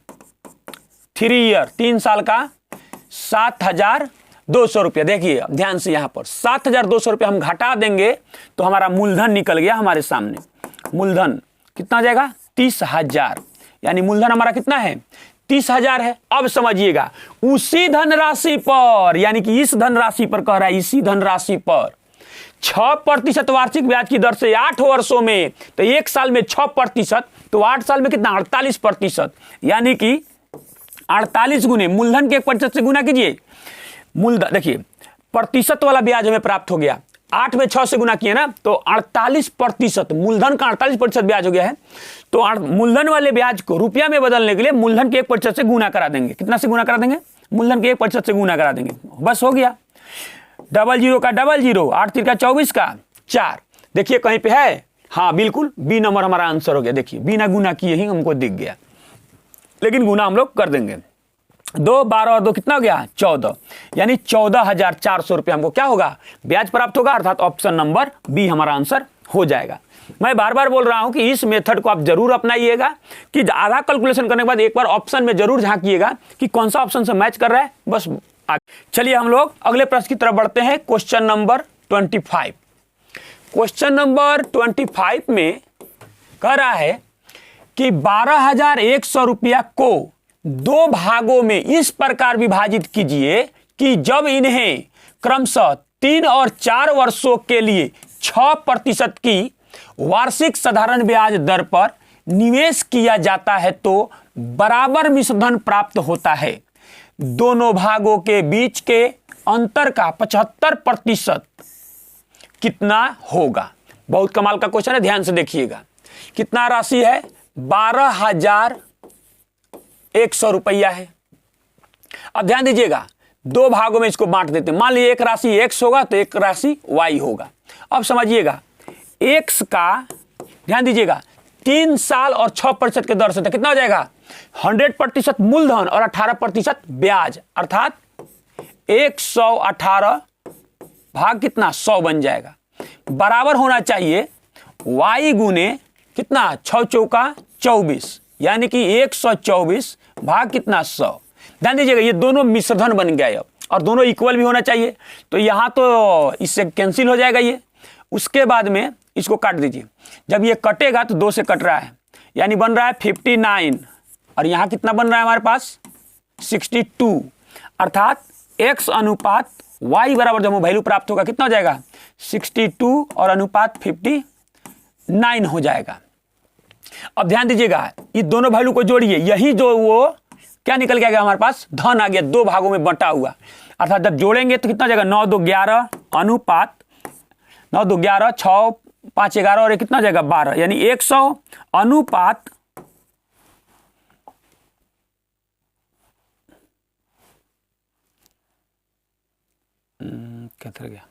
3 ईयर, 3 साल का 7,200 रुपया। देखिए ध्यान से यहां पर 7,200 रुपया हम घटा देंगे तो हमारा मूलधन निकल गया हमारे सामने। मूलधन कितना हो जाएगा, 30,000, यानी मूलधन हमारा कितना है, 30,000 है। अब समझिएगा, उसी धनराशि पर, यानी कि इस धनराशि पर कह रहा है, इसी धनराशि पर 6% वार्षिक ब्याज की दर से 8 वर्षों में, तो 1 साल में 6%, तो 8 साल में कितना, 48%, यानी कि 48 गुने मूलधन के 1% से गुना कीजिए। मूलधन देखिए प्रतिशत वाला ब्याज हमें प्राप्त हो गया, 8 में 6 से गुना किए ना, तो 48%, मूलधन का 48% ब्याज हो गया है। तो मूलधन वाले ब्याज को रुपया में बदलने के लिए मूलधन के 1% से गुना करा देंगे। कितना से गुना करा देंगे, मूलधन के 1% से गुना करा देंगे, बस हो गया। 00 का 00, 8 3 का 24 का 4। देखिए कहीं पे है, हाँ बिल्कुल बी नंबर हमारा आंसर हो गया। देखिए बिना गुना किए ही हमको दिख गया, लेकिन गुना हम लोग कर देंगे। 2, 12 और 2 कितना हो गया, 14, यानी 14,400 रुपया हमको क्या होगा, ब्याज प्राप्त होगा, अर्थात ऑप्शन नंबर बी हमारा आंसर हो जाएगा। मैं बार बार बोल रहा हूं कि इस मेथड को आप जरूर अपनाइएगा, कि आधा कैलकुलेशन करने के बाद एक बार ऑप्शन में जरूर झांकिएगा कि कौन सा ऑप्शन से मैच कर रहा है, बस। चलिए हम लोग अगले प्रश्न की तरफ बढ़ते हैं, क्वेश्चन नंबर 25। क्वेश्चन नंबर 25 में कह रहा है कि 12,100 रुपया को 2 भागों में इस प्रकार विभाजित कीजिए कि जब इन्हें क्रमशः 3 और 4 वर्षों के लिए 6% की वार्षिक साधारण ब्याज दर पर निवेश किया जाता है तो बराबर मिश्रधन प्राप्त होता है। दोनों भागों के बीच के अंतर का 75% कितना होगा। बहुत कमाल का क्वेश्चन है, ध्यान से देखिएगा। कितना राशि है, 12,100 रुपया है। अब ध्यान दीजिएगा, 2 भागों में इसको बांट देते हैं। मान लीजिए एक राशि x होगा तो एक राशि y होगा। अब समझिएगा, x का ध्यान दीजिएगा 3 साल और 6% के दर से, तो कितना हो जाएगा, 100% मूलधन और 18% ब्याज, अर्थात 118 भाग कितना 100 बन जाएगा। बराबर होना चाहिए y गुने कितना 6 चौका 24, यानी कि 124 भाग कितना 100। ध्यान दीजिएगा, ये दोनों मिश्रधन बन गया अब, और दोनों इक्वल भी होना चाहिए, तो यहां तो इससे कैंसिल हो जाएगा ये। उसके बाद में इसको काट दीजिए, जब ये कटेगा तो 2 से कट रहा है, यानी बन रहा है 59, और यहां कितना बन रहा है हमारे पास 62, अर्थात x अनुपात y बराबर जब वो वैल्यू प्राप्त होगा कितना हो जाएगा 62 और अनुपात 59 हो जाएगा। अब ध्यान दीजिएगा, ये दोनों वैल्यू को जोड़िए, यही जो वो क्या निकल के आ गया हमारे पास, धन आ गया, दो भागों में बंटा हुआ, अर्थात जब जोड़ेंगे तो कितना हो जाएगा 9 2 11 अनुपात 9 2 11 6 5 11 और ये कितना हो जाएगा 12, यानी 100 अनुपात क्या गया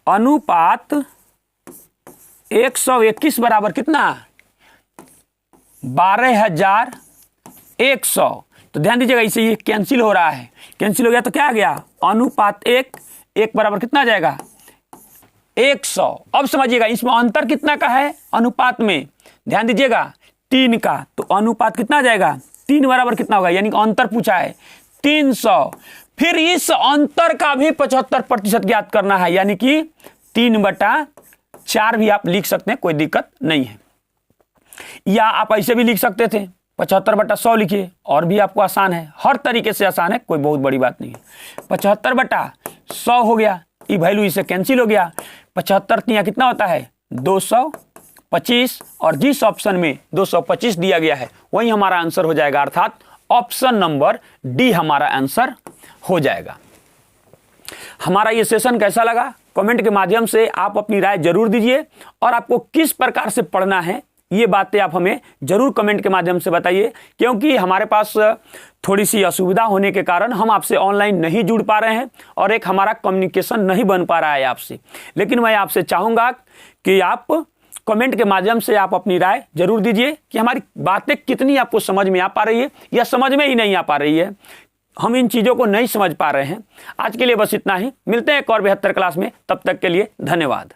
अनुपात 121 बराबर कितना 12,100। तो ध्यान दीजिएगा, इसे ये कैंसिल हो रहा है, कैंसिल हो गया तो क्या आ गया अनुपात 1 बराबर कितना आ जाएगा 100। अब समझिएगा इसमें अंतर कितना का है अनुपात में, ध्यान दीजिएगा 3 का, तो अनुपात कितना आ जाएगा 3 बराबर कितना होगा, यानी कि अंतर पूछा है 300। फिर इस अंतर का भी 75% ज्ञात करना है, यानी कि 3/4 भी आप लिख सकते हैं, कोई दिक्कत नहीं है। या आप ऐसे भी लिख सकते थे 75/100 लिखिए, और भी आपको आसान है, हर तरीके से आसान है, कोई बहुत बड़ी बात नहीं है। 75/100 हो गया, ये वैल्यू इससे कैंसिल हो गया, 75 तिया कितना होता है 225, और जिस ऑप्शन में 225 दिया गया है वही हमारा आंसर हो जाएगा, अर्थात ऑप्शन नंबर डी हमारा आंसर हो जाएगा। हमारा ये सेशन कैसा लगा कमेंट के माध्यम से आप अपनी राय जरूर दीजिए, और आपको किस प्रकार से पढ़ना है ये बातें आप हमें जरूर कमेंट के माध्यम से बताइए, क्योंकि हमारे पास थोड़ी सी असुविधा होने के कारण हम आपसे ऑनलाइन नहीं जुड़ पा रहे हैं और एक हमारा कम्युनिकेशन नहीं बन पा रहा है आपसे। लेकिन मैं आपसे चाहूँगा कि आप कमेंट के माध्यम से आप अपनी राय जरूर दीजिए कि हमारी बातें कितनी आपको समझ में आ पा रही है या समझ में ही नहीं आ पा रही है, हम इन चीज़ों को नहीं समझ पा रहे हैं। आज के लिए बस इतना ही, मिलते हैं एक और 72 क्लास में, तब तक के लिए धन्यवाद।